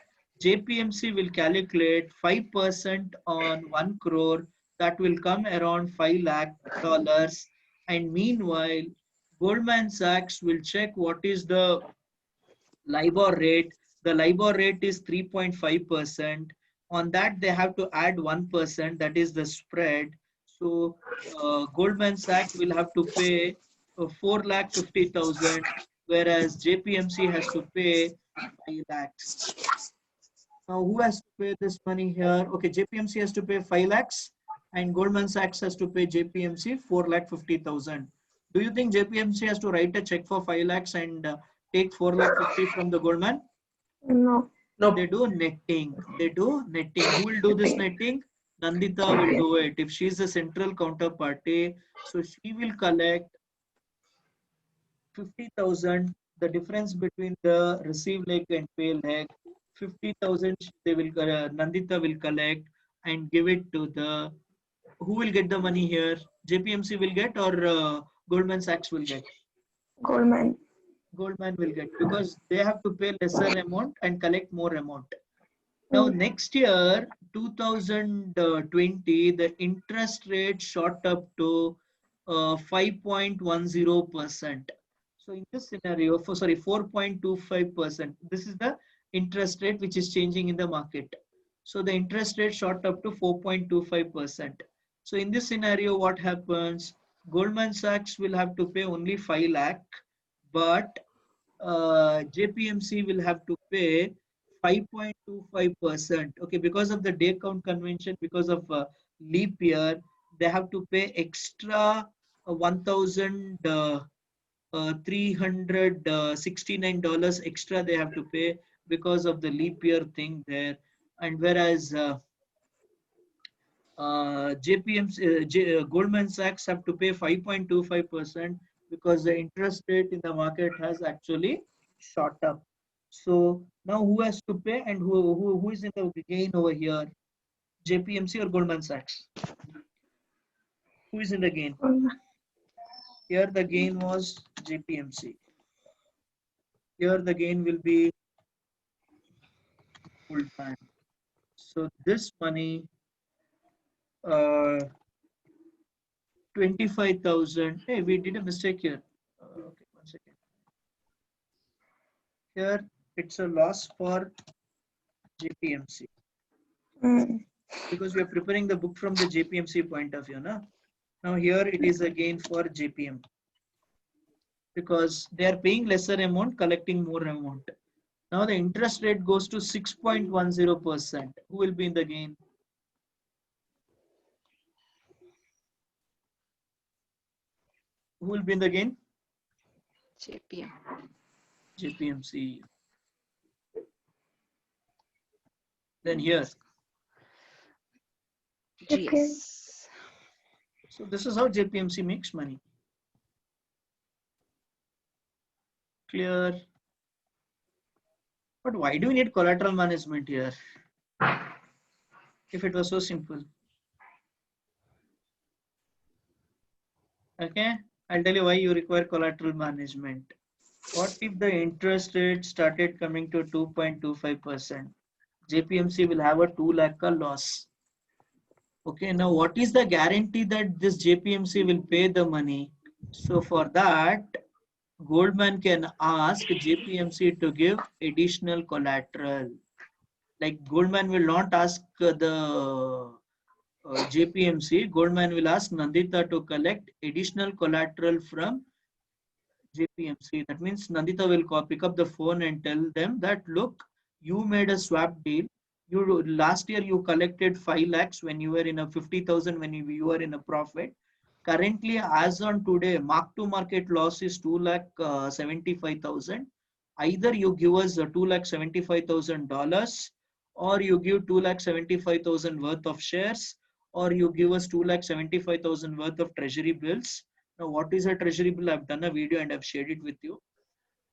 A: JPMC will calculate 5% on 1 crore, that will come around $5 lakh. And meanwhile, Goldman Sachs will check what is the LIBOR rate. The LIBOR rate is 3.5%. On that, they have to add 1%, that is the spread. So Goldman Sachs will have to pay 4,50,000, whereas JPMC has to pay 5 lakhs. Now, who has to pay this money here? Okay, JPMC has to pay 5 lakhs and Goldman Sachs has to pay JPMC 4,50,000. Do you think JPMC has to write a check for 5 lakhs and take 4,50,000 from the Goldman?
H: No.
C: No.
A: They do netting. They do netting. Who will do this netting? Nandita will do it. If she is the central counterparty, so she will collect 50,000. The difference between the receive leg and pay leg, 50,000. They will Nandita will collect and give it to the. Who will get the money here? JPMC will get or Goldman Sachs will get?
H: Goldman.
A: Goldman will get because they have to pay lesser amount and collect more amount. Now next year, 2020, the interest rate shot up to 5.10%. So in this scenario, 4.25%. This is the interest rate which is changing in the market. So the interest rate shot up to 4.25%. So in this scenario, what happens? Goldman Sachs will have to pay only 5 lakh, but JPMC will have to pay 5.25%. Okay, because of the day count convention, because of leap year, they have to pay extra $1,369 extra they have to pay because of the leap year thing there. And whereas Goldman Sachs have to pay 5.25% because the interest rate in the market has actually shot up. So now who has to pay and who is in the gain over here? JPMC or Goldman Sachs? Who is in the gain? Here the gain was JPMC. Here the gain will be Goldman. So this money, 25,000. Hey, we did a mistake here. Okay, 1 second. Here it's a loss for JPMC because we are preparing the book from the JPMC point of view. Now here it is a gain for JPM because they are paying lesser amount, collecting more amount. Now the interest rate goes to 6.10%. Who will be in the gain? Who will be in the gain?
D: JPM.
A: JPMC. Then here.
D: GS.
A: So this is how JPMC makes money. Clear? But why do we need collateral management here? If it was so simple. Okay, I'll tell you why you require collateral management. What if the interest rate started coming to 2.25%? JPMC will have a 2 lakh loss. Okay, now what is the guarantee that this JPMC will pay the money? So for that, Goldman can ask JPMC to give additional collateral. Like Goldman will not ask the JPMC, Goldman will ask Nandita to collect additional collateral from JPMC. That means Nandita will pick up the phone and tell them that, look, you made a swap deal. You last year you collected 5 lakhs when you were in a 50,000 when you were in a profit. Currently, as on today, mark to market loss is 2 lakh 75,000. Either you give us $2,75,000 or you give 2,75,000 worth of shares, or you give us 2,75,000 worth of treasury bills. Now, what is a treasury bill? I've done a video and I've shared it with you.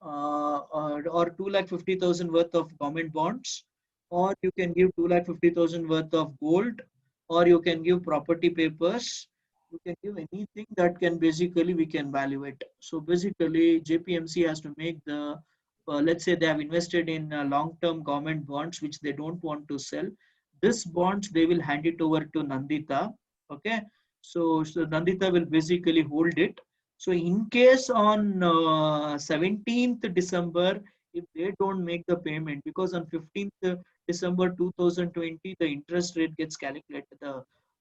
A: Or 2,50,000 worth of government bonds, or you can give 2,50,000 worth of gold, or you can give property papers. You can give anything that can basically we can value it. So basically, JPMC has to make the let's say they have invested in long-term government bonds which they don't want to sell. This bonds they will hand it over to Nandita. Okay, so Nandita will basically hold it. So in case on 17th December, if they don't make the payment, because on 15th December 2020, the interest rate gets calculated.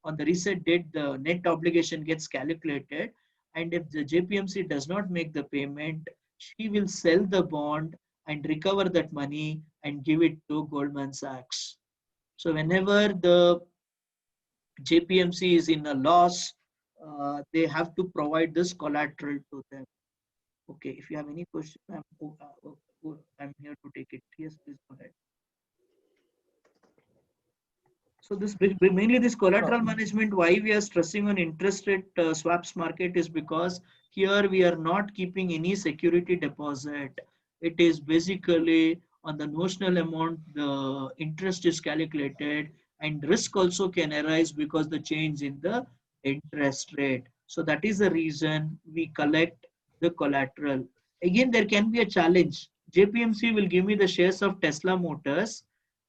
A: On the reset date, the net obligation gets calculated. And if the JPMC does not make the payment, she will sell the bond and recover that money and give it to Goldman Sachs. So whenever the JPMC is in a loss, they have to provide this collateral to them. Okay, if you have any question, I'm here to take it. Yes, please go ahead. So this mainly this collateral management, why we are stressing on interest rate swaps market is because here we are not keeping any security deposit. It is basically on the notional amount, the interest is calculated, and risk also can arise because the change in the interest rate. So that is the reason we collect the collateral. Again, there can be a challenge. JPMC will give me the shares of Tesla Motors,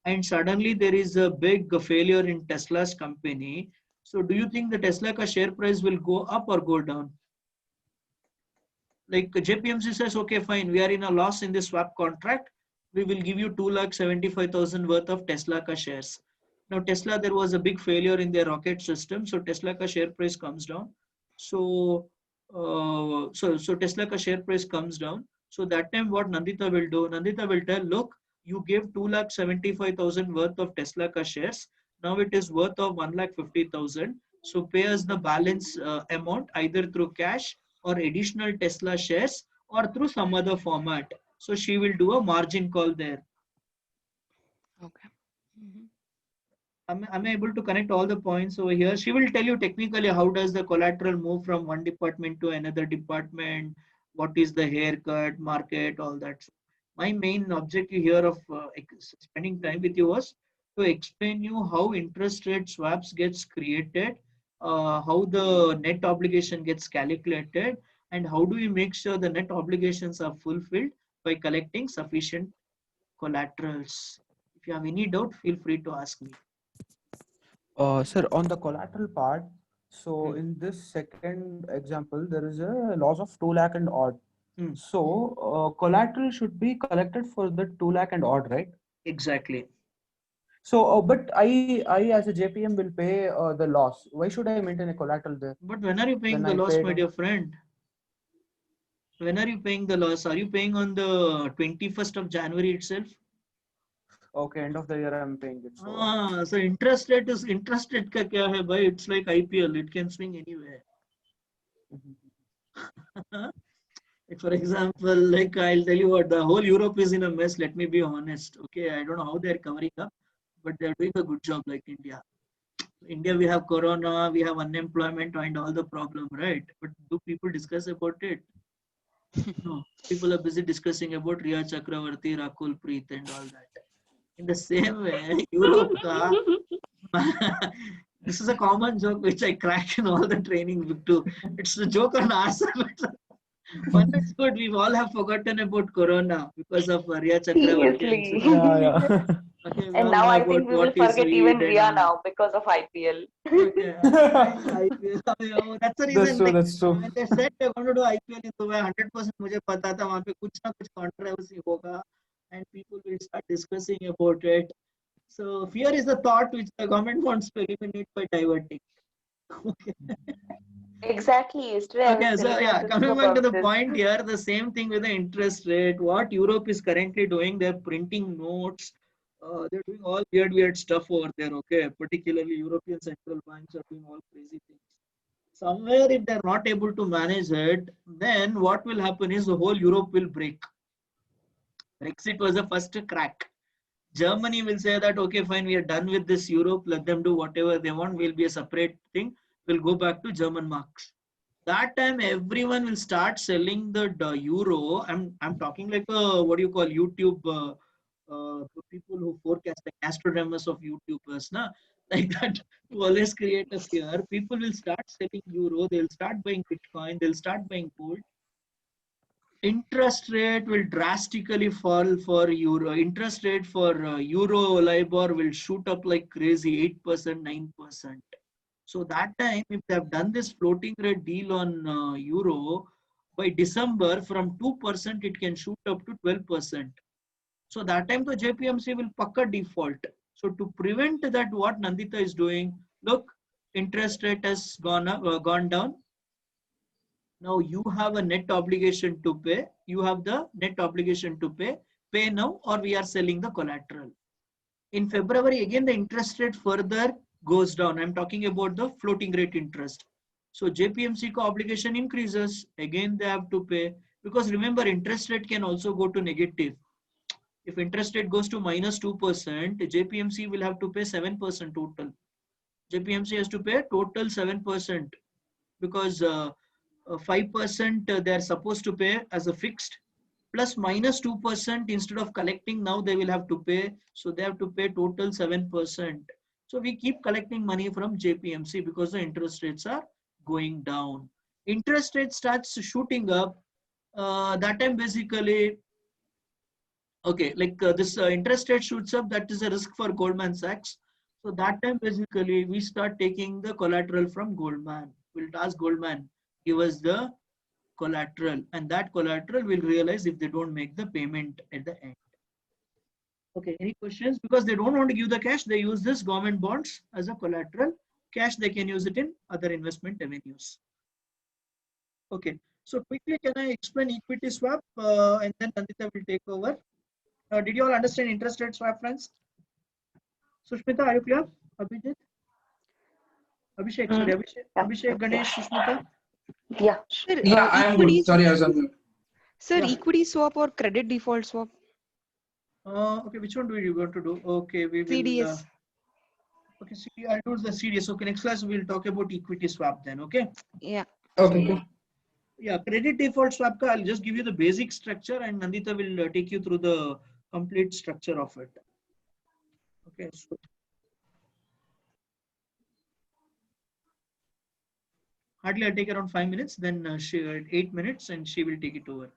A: and suddenly there is a big failure in Tesla's company. So do you think the Tesla ka share price will go up or go down? Like JPMC says, okay, fine, we are in a loss in this swap contract. We will give you 2,75,000 worth of Tesla ka shares. Now Tesla, there was a big failure in their rocket system. So Tesla ka share price comes down. So Tesla ka share price comes down. So that time what Nandita will do, Nandita will tell, look, you gave 2,75,000 worth of Tesla ka shares. Now it is worth of 1,50,000. So pay us the balance amount either through cash or additional Tesla shares or through some other format. So she will do a margin call there.
D: Okay.
A: Am I able to connect all the points over here? She will tell you technically how does the collateral move from one department to another department, what is the haircut, market, all that. My main objective here of spending time with you was to explain you how interest rate swaps gets created, how the net obligation gets calculated, and how do we make sure the net obligations are fulfilled by collecting sufficient collaterals. If you have any doubt, feel free to ask me.
G: Sir, on the collateral part, so in this second example, there is a loss of 2 lakh and odd. So collateral should be collected for the 2 lakh and odd, right?
A: Exactly.
G: So, but I as a JPM will pay the loss. Why should I maintain a collateral there?
A: But when are you paying the loss, my dear friend? When are you paying the loss? Are you paying on the 21st of January itself?
G: Okay, end of the year I'm paying it.
A: So interest rate is interest rate ka kya hai, bhai? It's like IPL. It can swing anywhere. Like for example, like I'll tell you what, the whole Europe is in a mess. Let me be honest. Okay, I don't know how they're covering up, but they're doing a good job like India. India, we have corona, we have unemployment and all the problem, right? But do people discuss about it? No, people are busy discussing about Riya Chakravarti, Rakul Preet and all that. In the same way, Europe ka, this is a common joke which I crack in all the training too. It's a joke on us. But it's good. We all have forgotten about corona because of Riya Chakravarti.
H: Seriously.
G: Yeah.
A: Okay, we
E: And
A: all
E: now
A: know
E: I
A: about
E: think we will
A: what is
E: forget
A: read
E: even Ria
A: and
E: now because of IPL.
A: okay, IPL. That's the
G: That's
A: reason.
G: true.
A: Like
G: That's true.
A: when they said they're going to do IPL in Dubai, 100% मुझे पता था वहाँ पे कुछ ना कुछ controversy होगा, and people will start discussing about it. So fear is the thought which the government wants to eliminate by diverting. Okay.
E: Exactly. Yesterday I was
A: Okay, so
E: telling my
A: yeah,
E: sister
A: coming back to
E: about
A: the
E: this.
A: point here, the same thing with the interest rate. What Europe is currently doing, they're printing notes. They're doing all weird stuff over there. Okay, particularly European central banks are doing all crazy things. Somewhere, if they're not able to manage it, then what will happen is the whole Europe will break. Brexit was the first crack. Germany will say that, okay, fine, we are done with this Europe, let them do whatever they want, we'll be a separate thing, we'll go back to German marks. That time, everyone will start selling the euro. I'm talking like what do you call YouTube people who forecast, like astronomers of YouTubers, na? Like that, to always create a fear. People will start selling euro, they'll start buying Bitcoin, they'll start buying gold. Interest rate will drastically fall for euro. Interest rate for euro LIBOR will shoot up like crazy, 8%, 9%. So that time, if they have done this floating rate deal on euro, by December from 2% it can shoot up to 12%. So that time the JPMC will pakka default. So to prevent that, what Nandita is doing, look, interest rate has gone down. Now you have a net obligation to pay. You have the net obligation to pay. Pay now or we are selling the collateral. In February, again, the interest rate further goes down. I'm talking about the floating rate interest. So JPMC obligation increases. Again, they have to pay. Because remember, interest rate can also go to negative. If interest rate goes to minus 2%, JPMC will have to pay 7% total. JPMC has to pay total 7% because 5% they are supposed to pay as a fixed, plus minus 2% instead of collecting now they will have to pay. So they have to pay total 7%. So we keep collecting money from JPMC because the interest rates are going down. Interest rate starts shooting up. That time basically, okay, like this interest rate shoots up, that is a risk for Goldman Sachs. So that time basically we start taking the collateral from Goldman. We'll ask Goldman, give us the collateral, and that collateral will realize if they don't make the payment at the end. Okay, any questions? Because they don't want to give the cash, they use this government bonds as a collateral. Cash, they can use it in other investment avenues. Okay, so quickly, can I explain equity swap and then Nandita will take over. Did you all understand interest rate swap, friends? Sushmita, are you clear? Abhijit? Abhishek, sorry, Abhishek,
E: Yeah.
A: Abhishek, Ganesh, Sushmita?
E: Yeah.
D: Sir,
C: Yeah, I am good.
D: equity,
C: Sorry, I was on mute.
D: sir,
A: Yeah.
D: equity swap or credit default swap?
A: Okay, which one do you want to do? Okay, we will.
D: CDS.
A: Okay, see, I'll do the CDS. Okay, next class we'll talk about equity swap then. Okay.
D: Yeah.
C: Okay.
A: So, yeah, credit default swap. I'll just give you the basic structure, and Nandita will take you through the complete structure of it. Okay. So, hardly I'll take around 5 minutes. Then she 8 minutes, and she will take it over.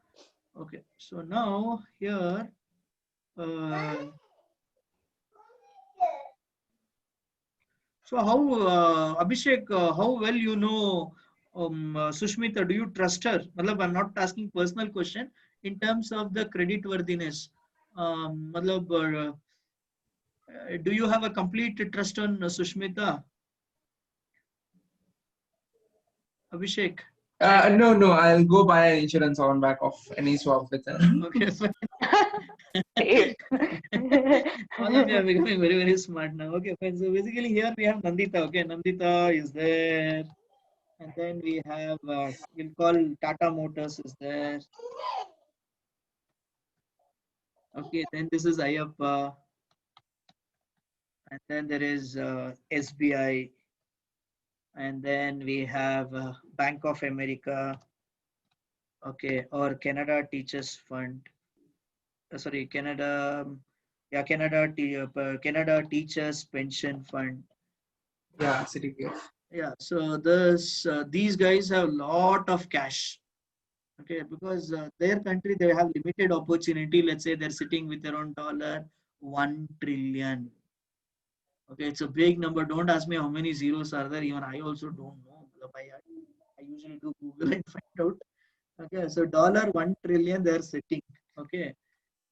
A: Okay. So now here. So how Abhishek, how well you know Sushmita? Do you trust her? Matlab, I'm not asking personal question in terms of the credit worthiness. Matlab, do you have a complete trust on Sushmita? Abhishek.
C: No, I'll go buy an insurance on back of any swap with her.
A: Okay, fine.
E: Safe.
A: All of you are becoming very smart now. Okay, fine. So basically here we have Nandita. Okay, Nandita is there. And then we have, we'll call Tata Motors is there. Okay, then this is Ayappa. And then there is SBI. And then we have Bank of America. Okay, or Canada Teachers Fund. Sorry, Canada. Yeah, Canada Teachers Pension Fund.
C: Yeah, CTPF.
A: Yeah, so this these guys have a lot of cash. Okay, because their country, they have limited opportunity. Let's say they're sitting with around $1 1 trillion. Okay, it's a big number. Don't ask me how many zeros are there. Even I also don't know. I usually do Google and find out. Okay, so dollar 1 trillion they're setting. Okay,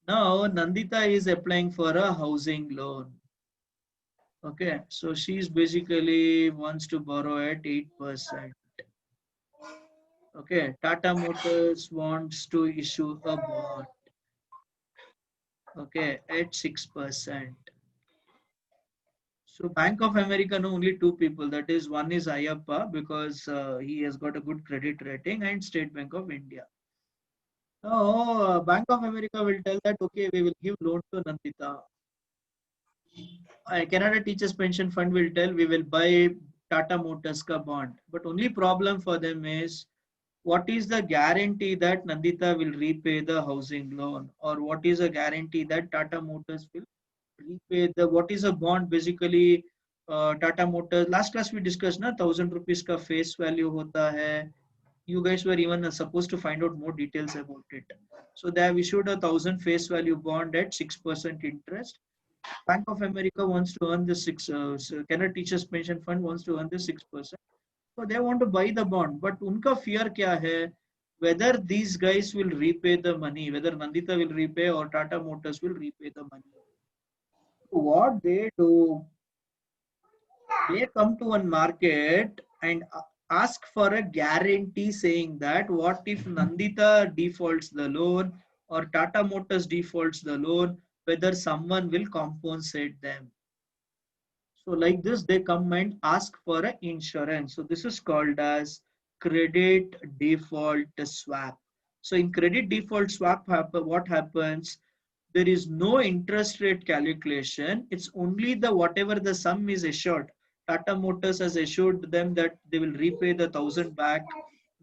A: now Nandita is applying for a housing loan. Okay, so she's basically wants to borrow at 8%. Okay, Tata Motors wants to issue a bond. Okay, at 6%. So Bank of America know only two people. That is, one is Ayappa because he has got a good credit rating, and State Bank of India. Now, Bank of America will tell that okay, we will give loan to Nandita. Canada Teachers Pension Fund will tell we will buy Tata Motors ka bond. But only problem for them is what is the guarantee that Nandita will repay the housing loan, or what is a guarantee that Tata Motors will repay the, what is a bond basically. Tata Motors last class we discussed na 1,000 rupees ka face value hota hai. You guys were even supposed to find out more details about it. So they have issued a 1,000 face value bond at 6% interest. Bank of America wants to earn the Canada Teachers Pension Fund wants to earn the 6%. So they want to buy the bond, but unka fear kya hai? Whether these guys will repay the money, whether Nandita will repay or Tata Motors will repay the money. So what they do, they come to one market and ask for a guarantee saying that what if Nandita defaults the loan or Tata Motors defaults the loan, whether someone will compensate them. So like this, they come and ask for an insurance. So this is called as credit default swap. So in credit default swap, what happens? There is no interest rate calculation. It's only the whatever the sum is assured. Tata Motors has assured them that they will repay the 1,000 back.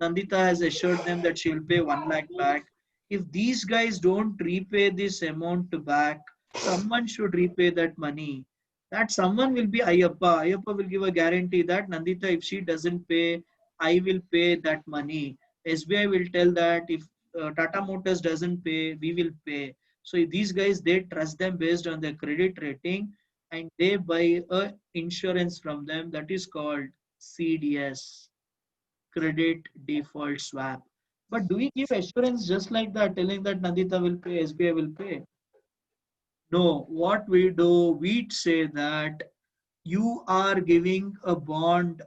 A: Nandita has assured them that she will pay 1 lakh back. If these guys don't repay this amount back, someone should repay that money. That someone will be Ayappa. Ayappa will give a guarantee that Nandita, if she doesn't pay, I will pay that money. SBI will tell that if Tata Motors doesn't pay, we will pay. So these guys, they trust them based on their credit rating and they buy a insurance from them that is called CDS, credit default swap. But do we give assurance just like that, telling that Nandita will pay, SBI will pay? No, what we do, we say that you are giving a bond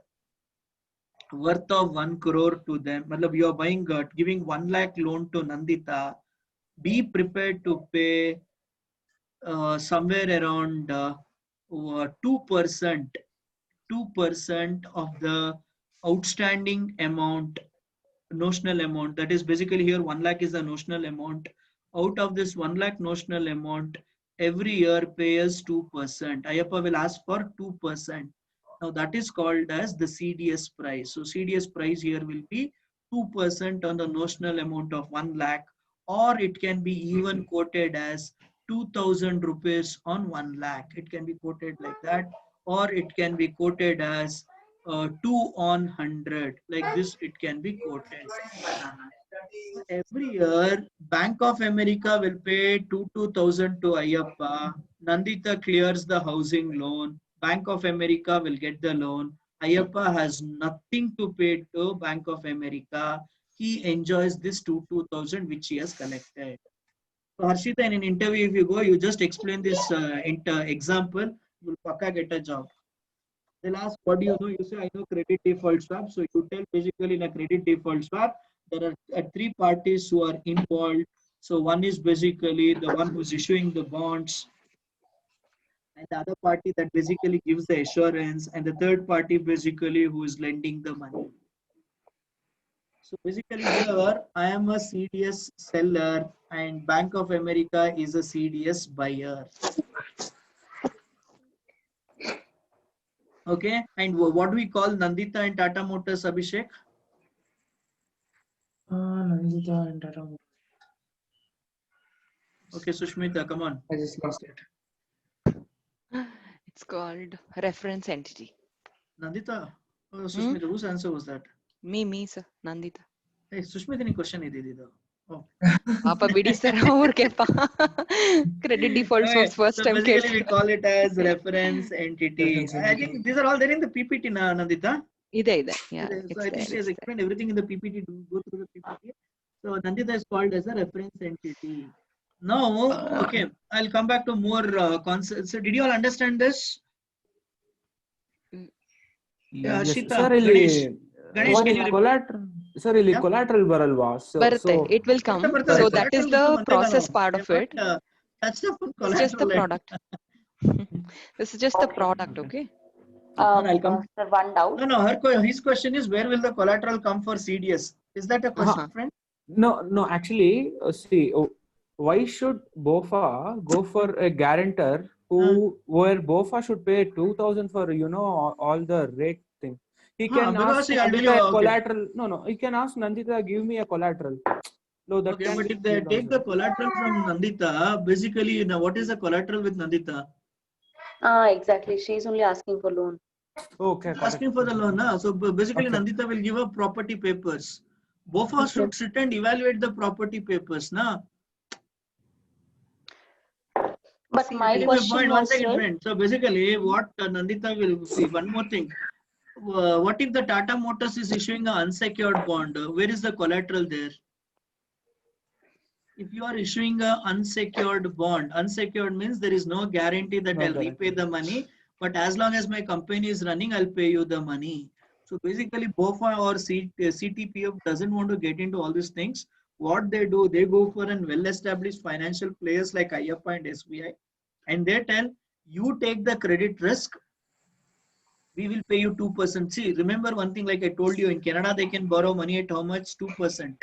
A: worth of 1 crore to them. You are buying, giving 1 lakh loan to Nandita. Be prepared to pay somewhere around 2% of the outstanding amount, notional amount. That is basically here 1 lakh is the notional amount. Out of this 1 lakh notional amount, every year pays 2%. Ayappa will ask for 2%. Now that is called as the CDS price. So CDS price here will be 2% on the notional amount of 1 lakh, or it can be even quoted as 2,000 rupees on 1 lakh. It can be quoted like that, or it can be quoted as 2 on 100. Like this, it can be quoted. Every year, Bank of America will pay 2,000 to Ayappa. Nandita clears the housing loan. Bank of America will get the loan. Ayappa has nothing to pay to Bank of America. He enjoys this 2,000 which he has collected. So Harshita, in an interview, if you go, you just explain this example, you will pakka get a job. They'll ask, what do you know? You say, I know credit default swap. So you tell basically in a credit default swap, there are three parties who are involved. So one is basically the one who's issuing the bonds, and the other party that basically gives the assurance, and the third party basically who is lending the money. So basically here, I am a CDS seller and Bank of America is a CDS buyer. Okay, and what do we call Nandita and Tata Motors, Abhishek?
C: Nandita and Tata Motors.
A: Okay, Sushmita, come on.
C: I just lost it.
D: It's called reference entity.
A: Nandita? Oh, Sushmita, whose answer was that?
D: Me, sir. Nandita.
A: Hey, Sushmita, any question?
D: Papa BD sir or kepa. Credit defaults
A: Okay,
D: was first
A: so
D: time
A: basically we
D: case.
A: call it as reference entity.
G: Reference
A: I
G: entity.
A: think these are all there in the PPT, Nandita.
D: Ide. Yeah,
A: So
D: it's
A: I
D: there.
A: think she has
D: It's there.
A: explained everything in the PPT. Do go through the PPT. So Nandita is called as a reference entity. Now, okay, I'll come back to more concepts. So did you all understand this? Yeah,
G: Yes,
A: Ashita,
G: sir.
A: Ganesh,
G: Ganesh,
A: can
E: One
A: you repeat?
G: collateral. Sir, ಇಲ್ಲಿ
A: Yeah,
G: collateral ಬರಲ್ವಾ?
D: Bharat,
G: So
D: it will come.
A: ಬರ್ತಾರೆ.
D: So that is
A: Collateral
D: the
A: ಬಿಟ್ಟು ಮತ್ತೆ ಇಲ್ಲ
D: process
A: ನಾವು.
D: part
A: We
D: of
A: have
D: it.
A: not touched upon
D: This is just the
A: collateral.
D: product. This is just the
E: Okay.
D: product, okay?
A: No, no, I'll come.
E: Sir, one doubt.
A: No, his question is where will the collateral come for CDS? Is that a question, friend?
G: No, actually, see, why should BOFA go for a guarantor where BOFA should pay 2,000 for, all the rate thing? He can
A: Because
G: ask
A: see, I'll tell
G: Nandita
A: you,
G: a
A: okay.
G: collateral. No, he can ask Nandita, give me a collateral. No, that
A: Okay,
G: can
A: but
G: be
A: if they take
G: 2,000.
A: the collateral from Nandita, basically, now what is the collateral with Nandita?
E: Exactly. She's only asking for loan.
G: Okay,
A: Asking for the loan, so basically
G: Okay.
A: Nandita will give up property papers. BOFA should sit and evaluate the property papers, na?
E: But
A: See,
E: my
A: getting my
E: question
A: point, one
E: was,
A: second,
E: sir,
A: friend. So basically, what Nandita will see, one more thing. What if the Tata Motors is issuing an unsecured bond? Where is the collateral there? If you are issuing an unsecured bond, unsecured means there is no guarantee that
G: No
A: I'll
G: guarantee.
A: repay the money, but as long as my company is running, I'll pay you the money. So basically, BOFA or CTPF doesn't want to get into all these things. What they do, they go for an well-established financial players like IFI and SBI, and they tell you take the credit risk. We will pay you 2%. See, remember one thing, like I told you, in Canada, they can borrow money at how much? 2%.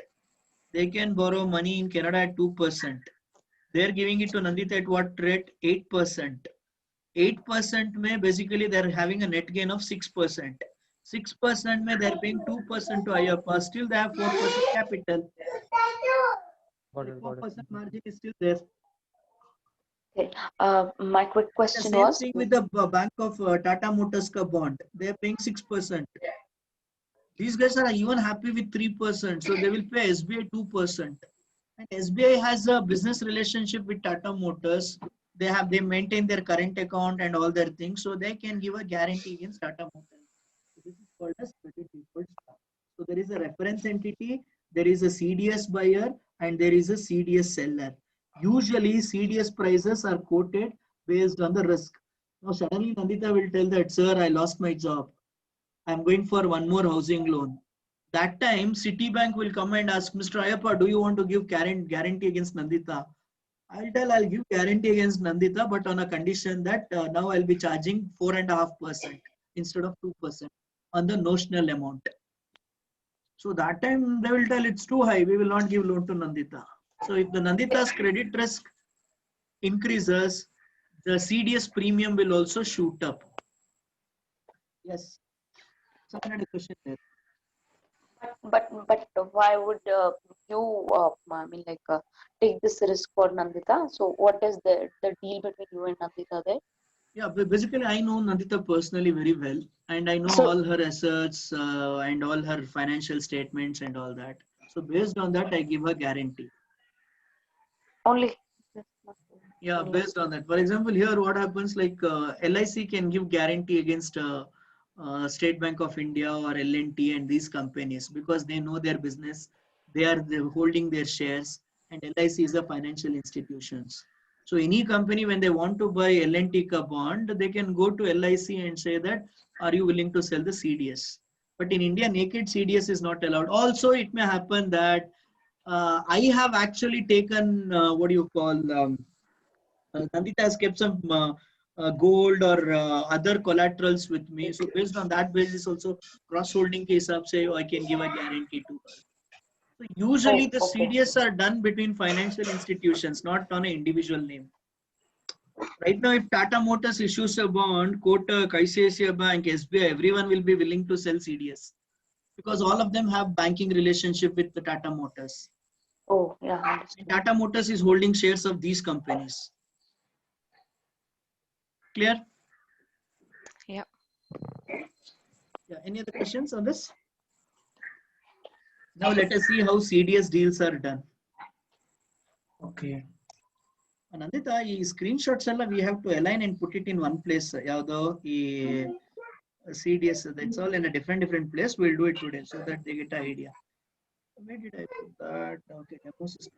A: They can borrow money in Canada at 2%. They're giving it to Nandita at what rate? 8%. 8% may basically they're having a net gain of 6%. 6% may they're paying 2% to IFA. Still they have 4% capital.
G: Got it.
A: 4% margin is still there.
E: okay. My quick
A: The
E: question
A: same
E: was,
A: thing with the Bank of Tata Motors ka bond. They're paying 6%. These guys are even happy with 3%. So they will pay SBI 2%. And SBI has a business relationship with Tata Motors. They maintain their current account and all their things, so they can give a guarantee against Tata Motors. So this is called as credit default swap. So there is a reference entity, there is a CDS buyer, and there is a CDS seller. Usually CDS prices are quoted based on the risk. Now suddenly Nandita will tell that, sir, I lost my job. I'm going for one more housing loan. That time, Citibank will come and ask, Mr. Ayappa, do you want to give guarantee against Nandita? I'll tell I'll give guarantee against Nandita, but on a condition that now I'll be charging 4.5% instead of 2% on the notional amount. So that time they will tell it's too high. We will not give loan to Nandita. So if the Nandita's credit risk increases, the CDS premium will also shoot up. Yes. Someone had a question there.
E: but why would you, I mean, like, take this risk for Nandita? So what is the deal between you and Nandita there?
A: Yeah, basically, I know Nandita personally very well, and I know
E: So
A: all her assets and all her financial statements and all that. So based on that, I give her guarantee.
E: only.
A: Yeah, based on that. For example, here what happens, like LIC can give guarantee against State Bank of India or L&T and these companies because they know their business. They're holding their shares, and LIC is a financial institutions. So any company, when they want to buy L&T ka bond, they can go to LIC and say that, are you willing to sell the CDS? But in India, naked CDS is not allowed. Also, it may happen that I have actually taken, what do you call, Nandita has kept some gold or other collaterals with me. So based on that basis also, cross-holding case up, say, I can give a guarantee to her. So usually the
E: okay.
A: CDS are done between financial institutions, not on an individual name. Right now, if Tata Motors issues a bond, Kotak, ICICI Bank, SBI, everyone will be willing to sell CDS because all of them have banking relationship with the Tata Motors.
E: Oh, yeah,
A: And
E: understood.
A: Tata Motors is holding shares of these companies. Clear?
D: Yeah.
A: Yeah. Any other questions on this? Now let us see how CDS deals are done. Okay. Nandita, ಈ screenshots ಎಲ್ಲ we have to align and put it in one place. ಯಾವ್ದು ಈ CDS, that's all in a different place. We'll do it today so that they get an idea. Where did I put that? Okay, demo system.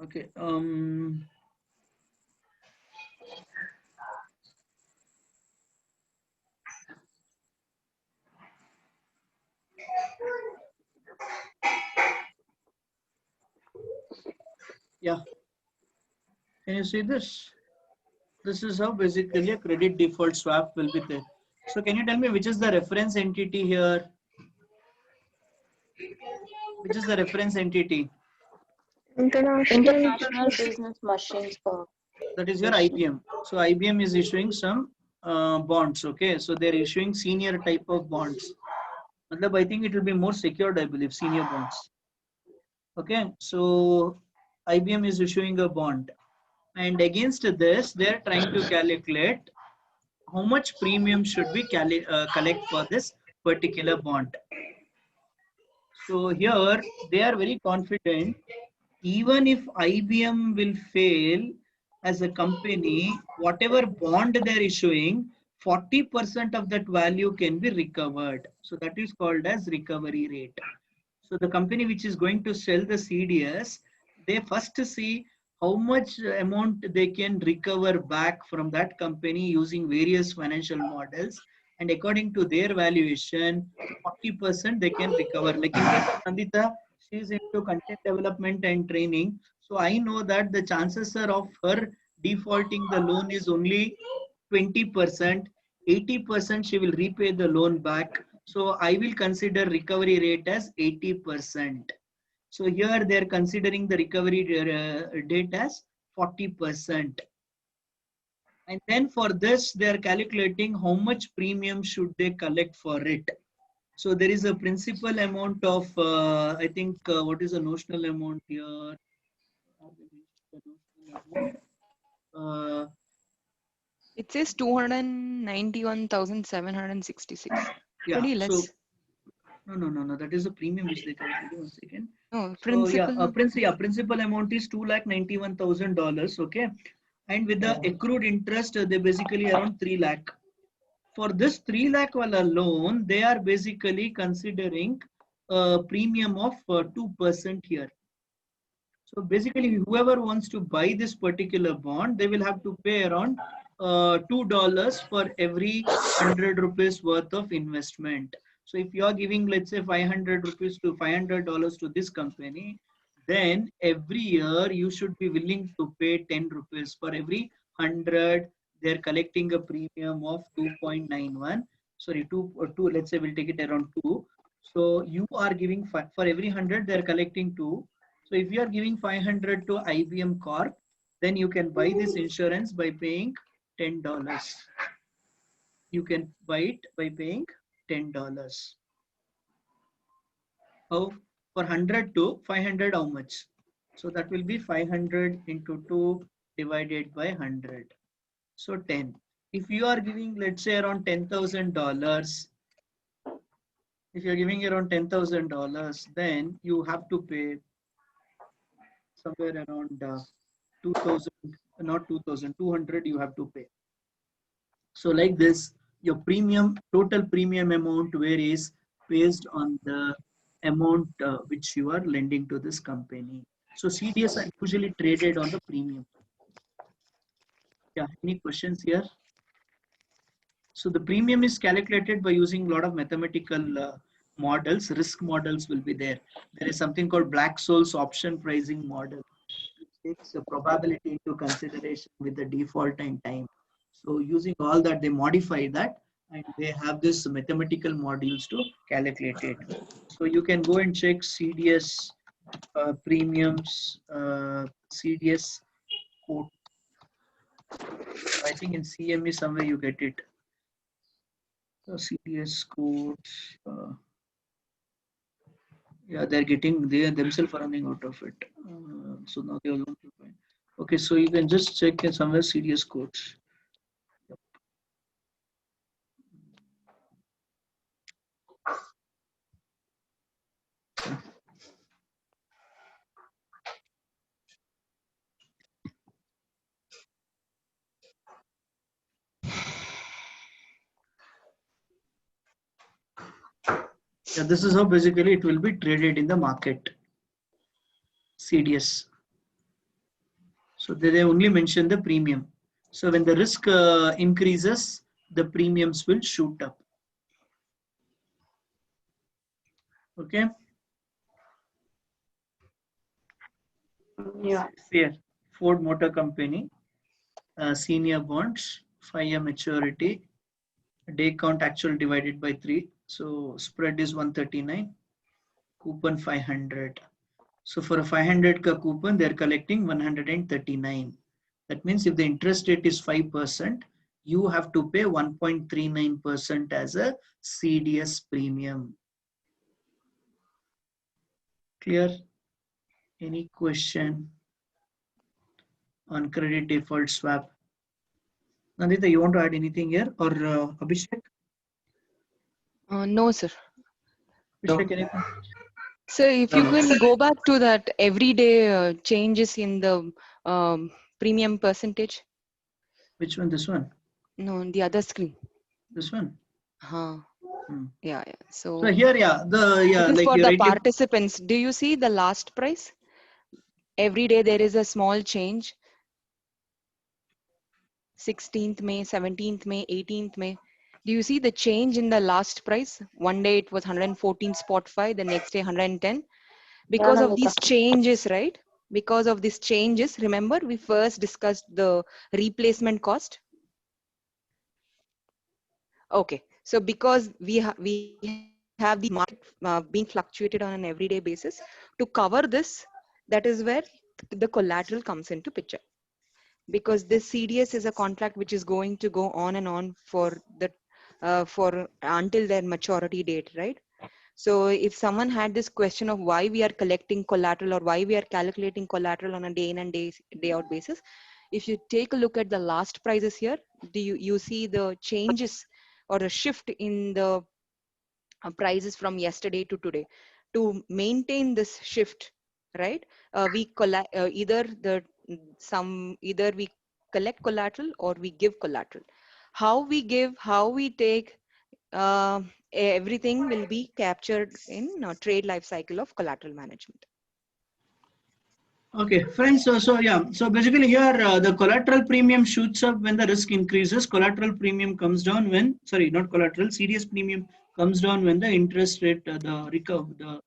A: Okay. Yeah. Can you see this? This is how basically a credit default swap will be there. So can you tell me which is the reference entity here? Which is the reference entity?
E: International Business Machines Corp.
A: That is your IBM. So IBM is issuing some bonds. Okay, so they're issuing senior type of bonds. I think it will be more secured, I believe, senior bonds. Okay, so IBM is issuing a bond, and against this, they're trying to calculate how much premium should we collect for this particular bond. So here they are very confident, even if IBM will fail as a company, whatever bond they're issuing, 40% of that value can be recovered. So that is called as recovery rate. So the company which is going to sell the CDS, they first see how much amount they can recover back from that company using various financial models. And according to their valuation, 40% they can recover. Like in case of Nandita, she is into content development and training. So I know that the chances are of her defaulting the loan is only 20%. 80% she will repay the loan back. So I will consider recovery rate as 80%. So here they are considering the recovery rate as 40%. And then for this, they are calculating how much premium should they collect for it. So there is a principal amount of, I think, what is the notional amount here?
D: It says 291,766.
A: Yeah,
D: Pretty less.
A: so no, that is the premium which they calculated. 1 second.
D: No,
A: So
D: principal.
A: yeah, principal amount is $291,000. Okay, and with the accrued interest, they basically around 3 lakh. For this 3 lakh wala loan, they are basically considering a premium of 2% here. So basically, whoever wants to buy this particular bond, they will have to pay around $2 for every 100 rupees worth of investment. So if you are giving, let's say, 500 rupees to $500 to this company, then every year you should be willing to pay 10 rupees for every 100. They're collecting a premium of 2.91. Sorry, two. Let's say we'll take it around 2. So you are giving for every 100, they're collecting 2. So if you are giving 500 to IBM Corp, then you can buy this insurance by paying $10. You can buy it by paying $10. How? For 100 to 500, how much? So that will be 500 into 2 divided by 100. So 10. If you are giving, let's say, around $10,000, if you're giving around $10,000, then you have to pay somewhere around 2000, not 2000, 200 you have to pay. So like this, your premium, total premium amount varies based on the amount which you are lending to this company. So CDS are usually traded on the premium. Yeah, any questions here? So the premium is calculated by using a lot of mathematical models. Risk models will be there. There is something called Black-Scholes option pricing model, which takes the probability into consideration with the default and time. So using all that, they modify that and they have this mathematical modules to calculate it. So you can go and check CDS premiums, CDS quote. I think in CME somewhere you get it. CDS codes. Yeah, they themselves are running out of it. So now they want to find. Okay, so you can just check in somewhere CDS codes. Yeah, this is how basically it will be traded in the market. CDS. So they only mention the premium. So when the risk increases, the premiums will shoot up. Okay.
E: Yeah.
A: Here, Ford Motor Company, senior bonds, 5-year maturity, day count actual divided by 3. So spread is 139, coupon 500. So for a 500 ka coupon, they're collecting 139. That means if the interest rate is 5%, you have to pay 1.39% as a CDS premium. Clear? Any question on credit default swap? Nandita, you want to add anything here, or Abhishek?
D: No, sir.
A: Abhishek, anything?
D: So if you can go back to that everyday changes in the premium percentage.
A: Which one? This one?
D: No, the other screen.
A: This one?
D: Yeah.
A: So here,
D: this is
A: like
D: for
A: you
D: the
A: rightly.
D: participants. Do you see the last price? Every day there is a small change. 16th May, 17th May, 18th May. Do you see the change in the last price? One day it was 114.5, the next day 110. Because of these changes, right? Because of these changes, remember we first discussed the replacement cost. Okay, so because we have the market being fluctuated on an everyday basis, to cover this, that is where the collateral comes into picture. Because this CDS is a contract which is going to go on and on for the for until their maturity date, right? So if someone had this question of why we are collecting collateral or why we are calculating collateral on a day in and day out basis, if you take a look at the last prices here, do you see the changes or a shift in the prices from yesterday to today? To maintain this shift, right? We either we collect collateral or we give collateral. How we give, how we take, everything will be captured in trade life cycle of collateral management.
A: Okay, friends. So basically here the collateral premium shoots up when the risk increases. Collateral premium comes down when, sorry, not collateral, CDS premium comes down when the interest rate, the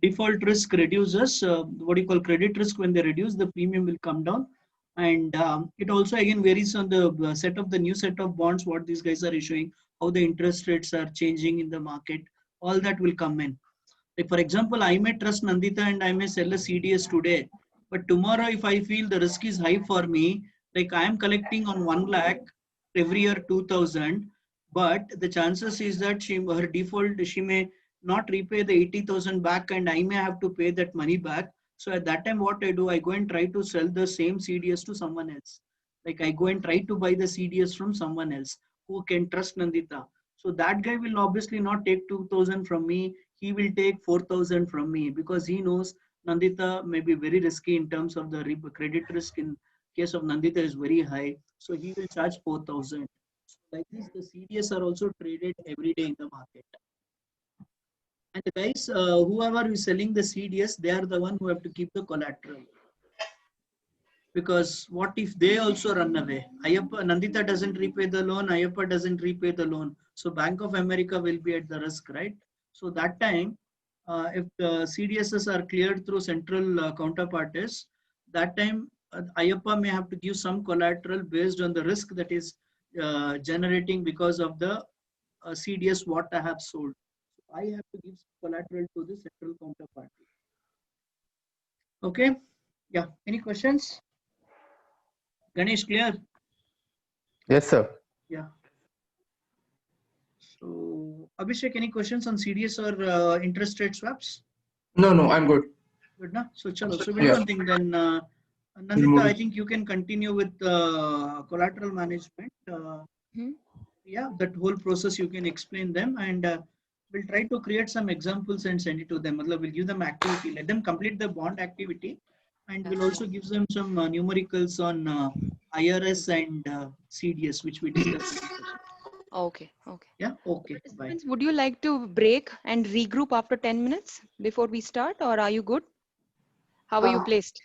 A: default risk reduces. What do you call credit risk? When they reduce, the premium will come down. And it also again varies on the new set of bonds, what these guys are issuing, how the interest rates are changing in the market. All that will come in. Like for example, I may trust Nandita and I may sell a CDS today, but tomorrow if I feel the risk is high for me, like I am collecting on 1 lakh every year 2000, but the chances is that her default, she may not repay the 80,000 back and I may have to pay that money back. So at that time what I do, I go and try to sell the same CDS to someone else. Like I go and try to buy the CDS from someone else who can trust Nandita. So that guy will obviously not take 2000 from me. He will take 4,000 from me because he knows Nandita may be very risky in terms of the credit risk. In case of Nandita is very high, so he will charge 4,000. So like this, the CDS are also traded every day in the market. And the guys, whoever is selling the CDS, they are the one who have to keep the collateral. Because what if they also run away? Nandita doesn't repay the loan, Ayyappa doesn't repay the loan. So Bank of America will be at the risk, right? So that time, if the CDSs are cleared through central counterparties, that time Ayyappa may have to give some collateral based on the risk that is generating because of the CDS what I have sold. So I have to give collateral to the central counterparty. Okay. Yeah. Any questions? Ganesh, clear?
F: Yes, sir.
A: Yeah. So Abhishek, any questions on CDS or interest rate swaps?
C: No, I'm good.
A: Good, na? So chalo. So we'll do
C: Yeah.
A: one thing then.
C: We'll
A: Nandita,
C: move
A: I
C: it.
A: think you can continue with collateral management. Yeah, that whole process you can explain them, and we'll try to create some examples and send it to them. Matlab, we'll give them activity, let them complete the bond activity, and we'll also give them some numericals on IRS and CDS, which we discussed in the session.
D: Okay.
A: Yeah, okay, bye.
D: Participants, would you like to break and regroup after 10 minutes before we start, or are you good? How are you placed?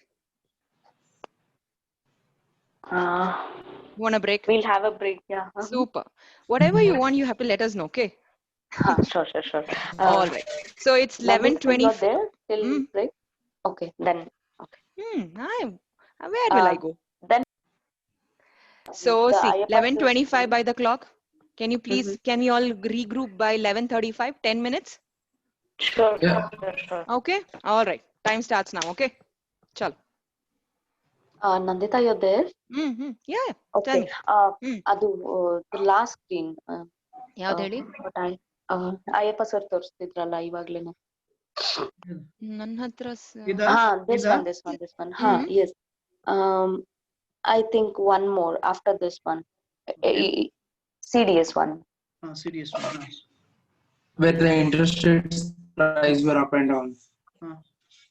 D: You want a break?
E: We'll have a break. Yeah.
D: Super. Whatever you want, you have to let us know, okay?
E: Sure.
D: All right. So it's
E: Nandita,
D: 11:20.
E: you're there till break? Okay, then. Okay.
D: Where will I go?
E: Then.
D: So
E: the
D: see,
E: IFRS
D: 11:25 by the clock. Can you please, can we all regroup by 11:35? 10 minutes?
E: Sure.
D: Okay. All right. Time starts now. Okay. Chalo.
E: Nandita, you're there?
D: Yeah.
E: Okay.
D: Tell me.
E: ಅದು the last screen.
D: ಯಾವ್ದು ಹೇಳಿ?
E: Ayyappa sir ತೋರಿಸ್ತಿದ್ರಲ್ಲ ಇವಾಗ್ಲೇನೆ.
D: ನನ್ನ ಹತ್ರ
E: this one. Yes. I think one more after this one. CDS one.
A: CDS one.
C: Where the interest rates price were up and down.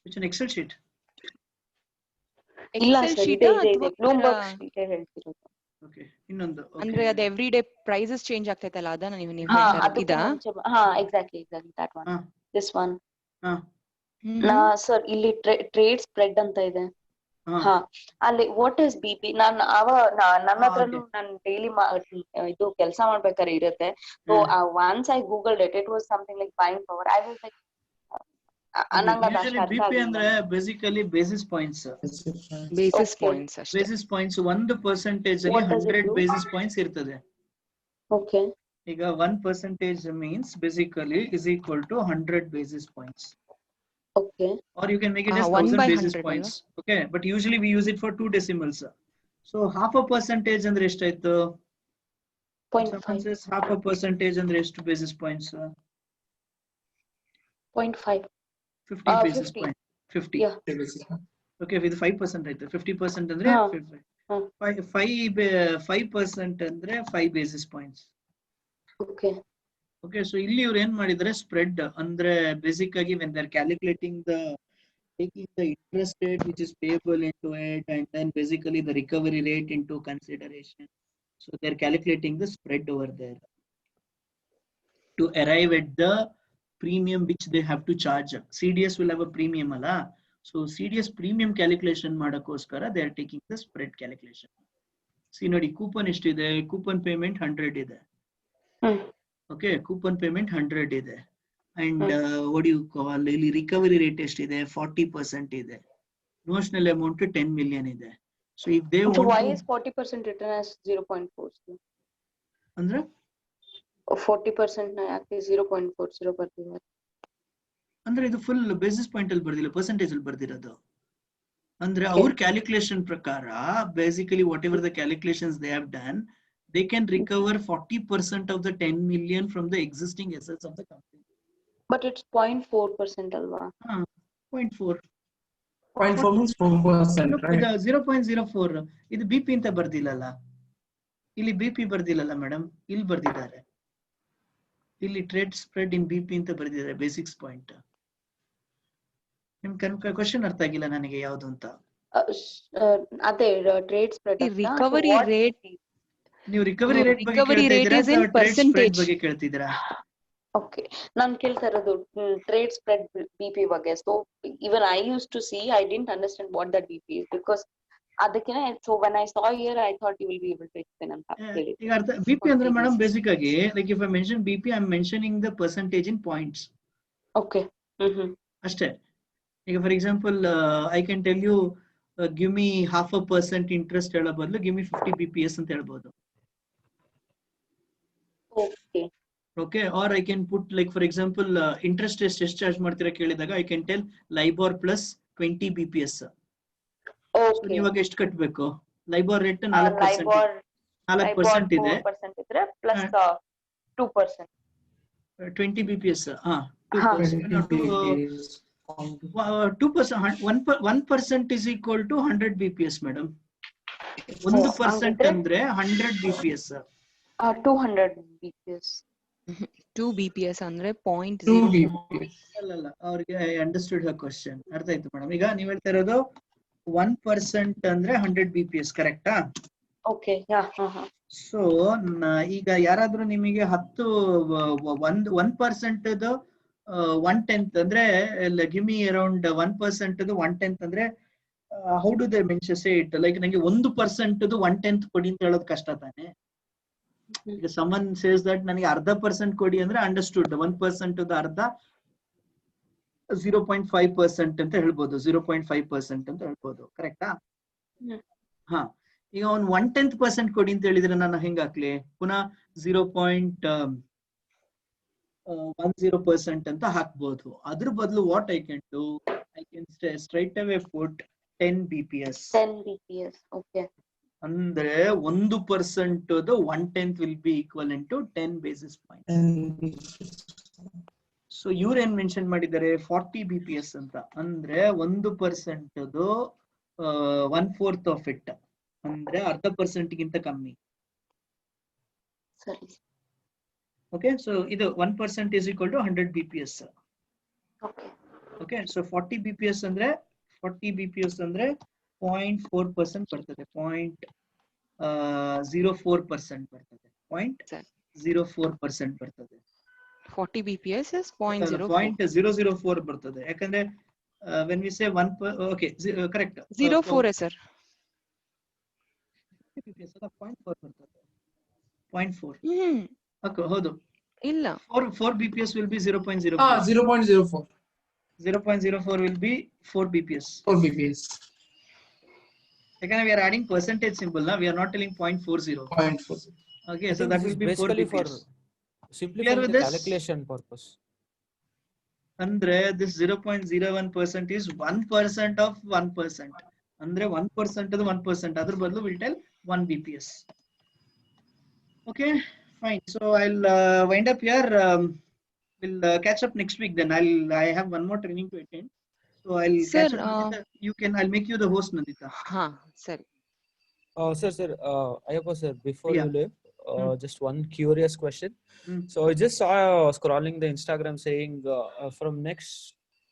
A: It's an Excel sheet.
D: Excel sheet
E: Bloomberg sheet ಹೇಳ್ತಿರೋದು.
A: Okay. ಇನ್ನೊಂದು.
D: ಅಂದ್ರೆ ಅದು every day prices change ಆಗ್ತೈತಲ್ಲ ಅದನ್ನ ನೀವು
E: exactly that one. This one. Sir ಇಲ್ಲಿ trade spread ಅಂತ ಇದೆ. ಅಲ್ಲಿ ವಾಟ್ ಇಸ್ BP? ನನ್ನ ಹತ್ರನು ನಾನು ಡೈಲಿ ಇದು ಕೆಲಸ ಮಾಡ್ಬೇಕಾದ್ರೆ ಇರುತ್ತೆ. So once I googled it, it was something like buying power. I was like
A: usually BP ಅಂದ್ರೆ basically basis points.
D: Basis points ಅಷ್ಟೇ.
A: Basis points 1% ಅಲ್ಲಿ 100 basis points ಇರ್ತದೆ.
E: Okay.
A: ಈಗ 1% means basically is equal to 100 basis points.
E: Okay.
A: Or you can make it as 1000 basis points. Okay, but usually we use it for 2 decimals. So half a percentage ಅಂದ್ರೆ ಎಷ್ಟಾಯ್ತು?
E: 0.5.
A: Half a percentage ಅಂದ್ರೆ ಎಷ್ಟು basis points?
E: 0.5.
A: 50 basis point. 50.
E: Yeah.
A: Okay, with 5% ಆಯ್ತು. 50% ಅಂದ್ರೆ 5% ಅಂದ್ರೆ 5 basis points.
E: Okay.
A: Okay, so ಇಲ್ಲಿ ಇವ್ರು ಏನ್ ಮಾಡಿದ್ರೆ ಸ್ಪ್ರೆಡ್ ಅಂದ್ರೆ ಬೇಸಿಕ್ ಆಗಿ when they're calculating taking the interest rate which is payable into it and then basically the recovery rate into consideration. So they're calculating the spread over there to arrive at the premium which they have to charge. CDS will have a premium ala. So CDS premium calculation ಮಾಡಕ್ಕೋಸ್ಕರ they are taking the spread calculation. See ನೋಡಿ coupon ಎಷ್ಟಿದೆ? Coupon payment 100 ಇದೆ. Okay, coupon payment 100 ಇದೆ. And what do you call ಇಲ್ಲಿ recovery rate ಎಷ್ಟಿದೆ? 40% ಇದೆ. Notional amount 10 million ಇದೆ. So if they want
E: why
A: to,
E: is 40% written as 0.40?
A: ಅಂದ್ರೆ
E: 40% ನ ಯಾಕೆ 0.40 ಬರ್ತಿದ್ದಾರೆ?
A: ಅಂದ್ರೆ ಇದು ಫುಲ್ ಬೇಸಿಸ್ ಪಾಯಿಂಟ್ ಅಲ್ಲಿ ಬರ್ದಿಲ್ಲ, ಪರ್ಸೆಂಟೇಜ್ ಅಲ್ಲಿ ಬರ್ದಿರೋದು. ಅಂದ್ರೆ ಅವ್ರ ಕ್ಯಾಲ್ಕುಲೇಷನ್ ಪ್ರಕಾರ basically what ever the calculations they have done, they can recover 40% of the 10 million from the existing assets of the company.
E: But it's 0.4% alva.
A: 0.4.
C: 0.4 means 4%, right?
A: 0.04. ಇದು BP ಅಂತ ಬರ್ದಿಲ್ಲಲ್ಲ, ಇಲ್ಲಿ BP ಬರ್ದಿಲ್ಲಲ್ಲ madam, ಇಲ್ಲಿ ಬರ್ದಿದ್ದಾರೆ. ಇಲ್ಲಿ ಟ್ರೇಡ್ ಸ್ಪ್ರೆಡ್ ಇನ್ BP ಅಂತ ಬರ್ದಿದ್ದಾರೆ, basics point. ನಿಮ್ question ಅರ್ಥ ಆಗಿಲ್ಲ ನನಗೆ ಯಾವ್ದು ಅಂತ.
E: ಅದೇ ಟ್ರೇಡ್ ಸ್ಪ್ರೆಡ್
D: ರಿಕವರಿ ರೇಟ್.
A: ನೀವು ರಿಕವರಿ ರೇಟ್ ಬಗ್ಗೆ ಕೇಳ್ತಿದ್ದೀರಾ ಅಥವಾ ಟ್ರೇಡ್ ಸ್ಪ್ರೆಡ್ ಬಗ್ಗೆ ಕೇಳ್ತಿದ್ದೀರಾ?
E: ಓಕೆ, ನಾನು ಕೇಳ್ತಾ ಇರೋದು ಟ್ರೇಡ್ ಸ್ಪ್ರೆಡ್ BP ಬಗ್ಗೆ. So even I used to see, I didn't understand what that BP is because ಅದಕ್ಕೆ so when I saw here I thought you will be able to explain ಅಂತ ಹೇಳಿ.
A: ಈಗ ಅರ್ಥ BP ಅಂದ್ರೆ madam basic ಆಗಿ like if I mention BP I am mentioning the percentage in points.
E: Okay.
A: ಅಷ್ಟೇ. ಈಗ for example I can tell you give me 0.5% interest ಹೇಳೋ ಬದಲು give me 50 BPS ಅಂತ ಹೇಳ್ಬೋದು.
E: Okay.
A: Okay, or I can put like for example interest ಎಷ್ಟು charge ಮಾಡ್ತೀರಾ ಕೇಳಿದಾಗ I can tell LIBOR plus 20 BPS.
E: Okay.
A: So ಇವಾಗ ಎಷ್ಟು ಕಟ್ಟಬೇಕು? LIBOR ರೇಟ್ 4% ಇದೆ. 4% ಇದ್ರೆ
E: plus 2%.
A: 20 BPS. 2%.
E: Huh.
C: 20
A: 1% is equal to 100 BPS, madam. 1%
E: ಹಂಗಿದ್ರೆ
A: ಅಂದ್ರೆ 100 BPS.
E: 200 BPS.
D: 2 BPS ಅಂದ್ರೆ
C: 2
D: 0.0.
C: BPS.
A: ಅಲ್ಲ ಅವ್ರಿಗೆ ಐ ಅಂಡರ್ಸ್ಟುಡ್ ಹರ್ ಕ್ವಶನ್. ಅರ್ಥ ಆಯ್ತು ಮೇಡಮ್. ಈಗ ನೀವ್ ಹೇಳ್ತಾ ಇರೋದು 1% ಅಂದ್ರೆ 100 BPS, ಕರೆಕ್ಟಾ?
E: Okay. Yeah.
A: ಸೊ ಈಗ ಯಾರಾದ್ರೂ ನಿಮಗೆ 1% 1/10 ಅಂದ್ರೆ ಗಿವ್ ಮಿ ಅರೌಂಡ್ 1% 1/10 ಅಂದ್ರೆ how do they mention say it, like ನಂಗೆ 1% 1/10 ಕೊಡಿ ಅಂತ ಹೇಳೋದು ಕಷ್ಟ ತಾನೆ. ಈಗ ಸಮನ್ ಸೇಸ್ ದಟ್ ನನಗೆ 0.5% ಕೊಡಿ ಅಂದ್ರೆ ಅಂಡರ್ಸ್ಟುಡ್. 1% ಅರ್ಧ 0.5% ಅಂತ ಹೇಳ್ಬೋದು, 0.5% ಅಂತ ಹೇಳ್ಬೋದು, ಕರೆಕ್ಟಾ? ಹಾ, ಈಗ ಅವ್ನು 1/10% ಕೊಡಿ ಅಂತ ಹೇಳಿದ್ರೆ ನಾನು ಹೆಂಗ್ ಹಾಕ್ಲಿ? ಪುನಃ 0.10% ಅಂತ ಹಾಕ್ಬೋದು. ಅದ್ರ ಬದಲು what I can do, I can straight away put 10 BPS.
E: 10 BPS. Okay.
A: ಅಂದ್ರೆ 1% 1/10 will be equivalent to 10 basis points. So ಇವ್ರೇನ್ ಮೆನ್ಷನ್ ಮಾಡಿದ್ದಾರೆ 40 BPS ಅಂತ. ಅಂದ್ರೆ 1% 1/4 ಆಫ್ ಇಟ್, ಅಂದ್ರೆ 0.5% ಗಿಂತ ಕಮ್ಮಿ.
E: ಸರಿ.
A: ಓಕೆ, ಸೊ ಇದು 1% is equal to 100 BPS.
E: Okay.
A: Okay, so 40 BPS ಅಂದ್ರೆ 0.4% ಬರ್ತದೆ, 0.04% ಬರ್ತದೆ, 0.04% ಬರ್ತದೆ.
D: 40 BPS is 0.04.
A: 0.004 ಬರ್ತದೆ. ಯಾಕಂದ್ರೆ when we say 1 okay, correct,
D: 04 sir.
A: 0.4 ಬರ್ತದೆ, 0.4. ಓಕೆ, ಹೌದು.
D: ಇಲ್ಲ,
A: 4 BPS will be 0.04.
C: 0.04.
A: 0.04 will be 4 BPS.
C: 4 BPS.
A: Again, we are adding percentage symbol now. We are not telling 0.40.
C: 0.40.
A: Okay,
G: I
A: so
G: think
A: that
G: this
A: will
G: is
A: be 4
G: basically for
A: BPS.
G: simply
A: Clear
G: for
A: with
G: the
A: this?
G: calculation purpose.
A: Andre this 0.01% is 1% of 1%. Andre 1% of 1%. Other badlu will tell 1 BPS. Okay, fine. So I'll wind up here. We'll catch up next week. Then I have one more training to attend. So I'll
D: Sir,
A: catch up. Nandita. I'll make you the host, Nandita.
D: ಸರಿ.
G: Sir, Ayappa sir, before
A: Yeah.
G: you leave, just one curious question. So I just saw scrolling the Instagram saying from next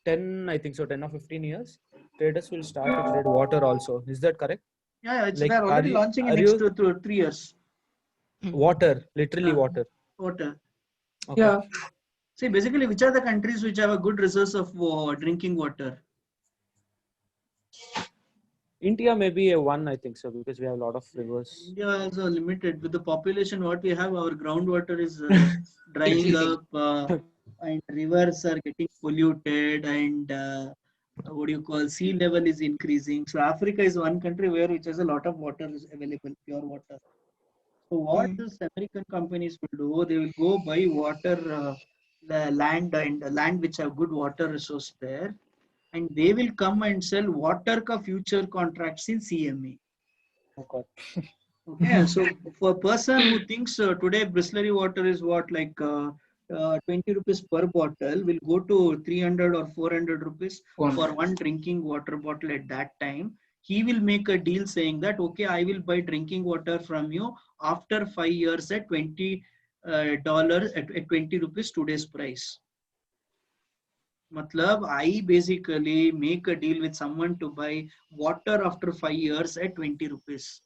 G: 10, I think so, 10 or 15 years, traders will start to trade water also. Is that correct?
A: Yeah, it's
G: Like,
A: they're already launching in next 2 to 3 years.
G: Water, literally water.
A: Water.
G: Okay.
C: Yeah.
A: See, basically, which are the countries which have a good resource of drinking water?
G: India may be a one, I think so, because we have a lot of rivers.
A: India is limited with the population what we have. Our groundwater is drying up, and rivers are getting polluted, and what do you call, sea level is increasing. So Africa is one country where which has a lot of water is available, pure water. So what these American companies will do, they will go buy water, the land which have good water resource there, and they will come and sell water ka future contracts in CME.
G: Okay.
A: Okay, so for a person who thinks today Bisleri water is what, like 20 rupees per bottle, will go to 300 or 400 rupees for one drinking water bottle at that time. He will make a deal saying that, okay, I will buy drinking water from you after 5 years at $20 at 20 rupees today's price. Matlab, I basically make a deal with someone to buy water after 5 years at 20 rupees.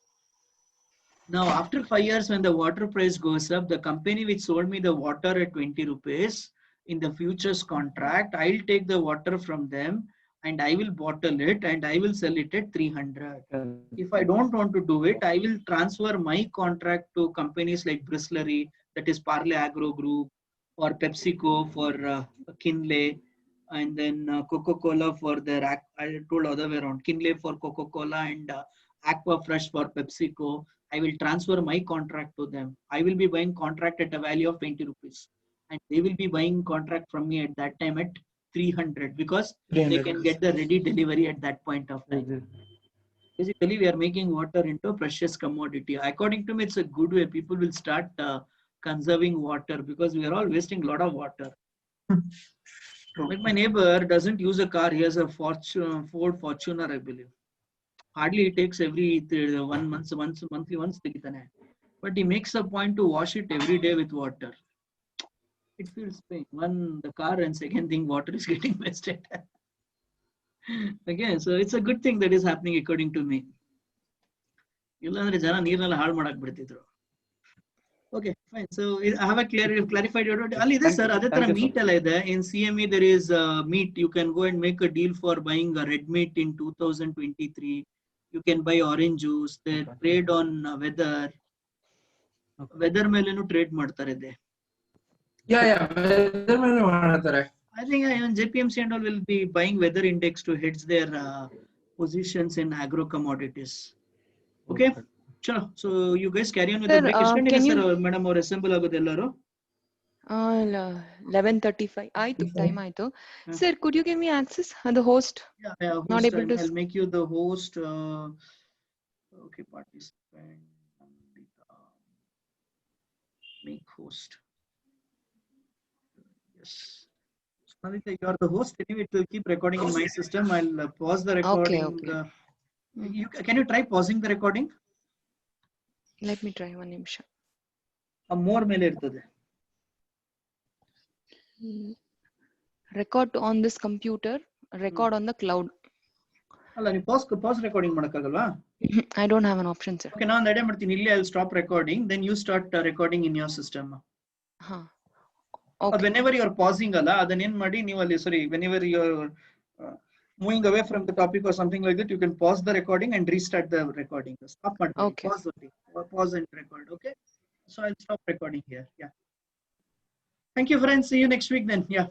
A: Now, after 5 years, when the water price goes up, the company which sold me the water at 20 rupees in the futures contract, I'll take the water from them and I will bottle it and I will sell it at 300. If I don't want to do it, I will transfer my contract to companies like Bisleri, that is Parle Agro Group, or PepsiCo for Kinley, and then Coca-Cola for their, I told other way around, Kinley for Coca-Cola and Aqua Fresh for PepsiCo. I will transfer my contract to them. I will be buying contract at a value of 20 rupees. And they will be buying contract from me at that time at 300 because they can get the ready delivery at that point of time. Basically, we are making water into a precious commodity. According to me, it's a good way. People will start conserving water because we are all wasting a lot of water.
C: True.
A: Like my neighbor doesn't use a car. He has a Ford Fortuner, I believe. Hardly it takes every 1 month, monthly once. But he makes a point to wash it every day with water. It feels pain. One, the car, and second thing, water is getting wasted. Okay, so it's a good thing that is happening according to me. ಇಲ್ಲಾಂದ್ರೆ ಜನ ನೀರ್ನೆಲ್ಲ ಹಾಳು ಮಾಡಕ್ ಬಿಡ್ತಿದ್ರು. Okay, fine. So I have a clarified your doubt. Ali, this sir, ಅದೇ ತರ meat ಎಲ್ಲ ಇದೆ. In CME there is meat. You can go and make a deal for buying a red meat in 2023. You can buy orange juice. They trade on weather. Weather ಮೇಲೆನೂ trade ಮಾಡ್ತಾರೆ ಇದೆ.
C: Yeah, weather ಮೇಲೆ ಮಾಡ್ತಾರೆ.
A: I think JPMC and all will be buying weather index to hedge their positions in agro commodities. Okay, chalo. So you guys carry on with
D: Sir,
A: the break.
D: can you,
A: madam or assemble agodu ellaru?
D: 11:35. Aitu, time aitu. Sir, could you give me access? The host.
A: Yeah,
D: Not
A: host,
D: able to.
A: I'll make you the host. Okay, participant. Make host. Yes. Nandita, you are the host. Anyway, it will keep recording in my system. I'll pause the recording.
D: Okay.
A: Can you try pausing the recording?
D: Let me try one ನಿಮಿಷ.
A: More ಮೇಲೆ ಇರ್ತದೆ.
D: Record on this computer, record on the cloud.
A: ಅಲ್ಲ ನೀವು pause recording ಮಾಡಕ್ಕಾಗಲ್ವಾ?
D: I don't have an option, sir.
A: Okay, ನಾನು ಅದೇ ಮಾಡ್ತೀನಿ. ಇಲ್ಲಿ I'll stop recording. Then you start recording in your system.
D: Okay.
A: Whenever you are pausing ಅಲ್ಲ ಅದನ್ನ ಏನ್ ಮಾಡಿ ನೀವು ಅಲ್ಲಿ whenever you are moving away from the topic or something like that, you can pause the recording and restart the recording. Stop ಮಾಡ್ತೀನಿ.
D: Okay.
A: Pause and record. Okay, so I'll stop recording here. Yeah. Thank you, friends. See you next week then. Yeah.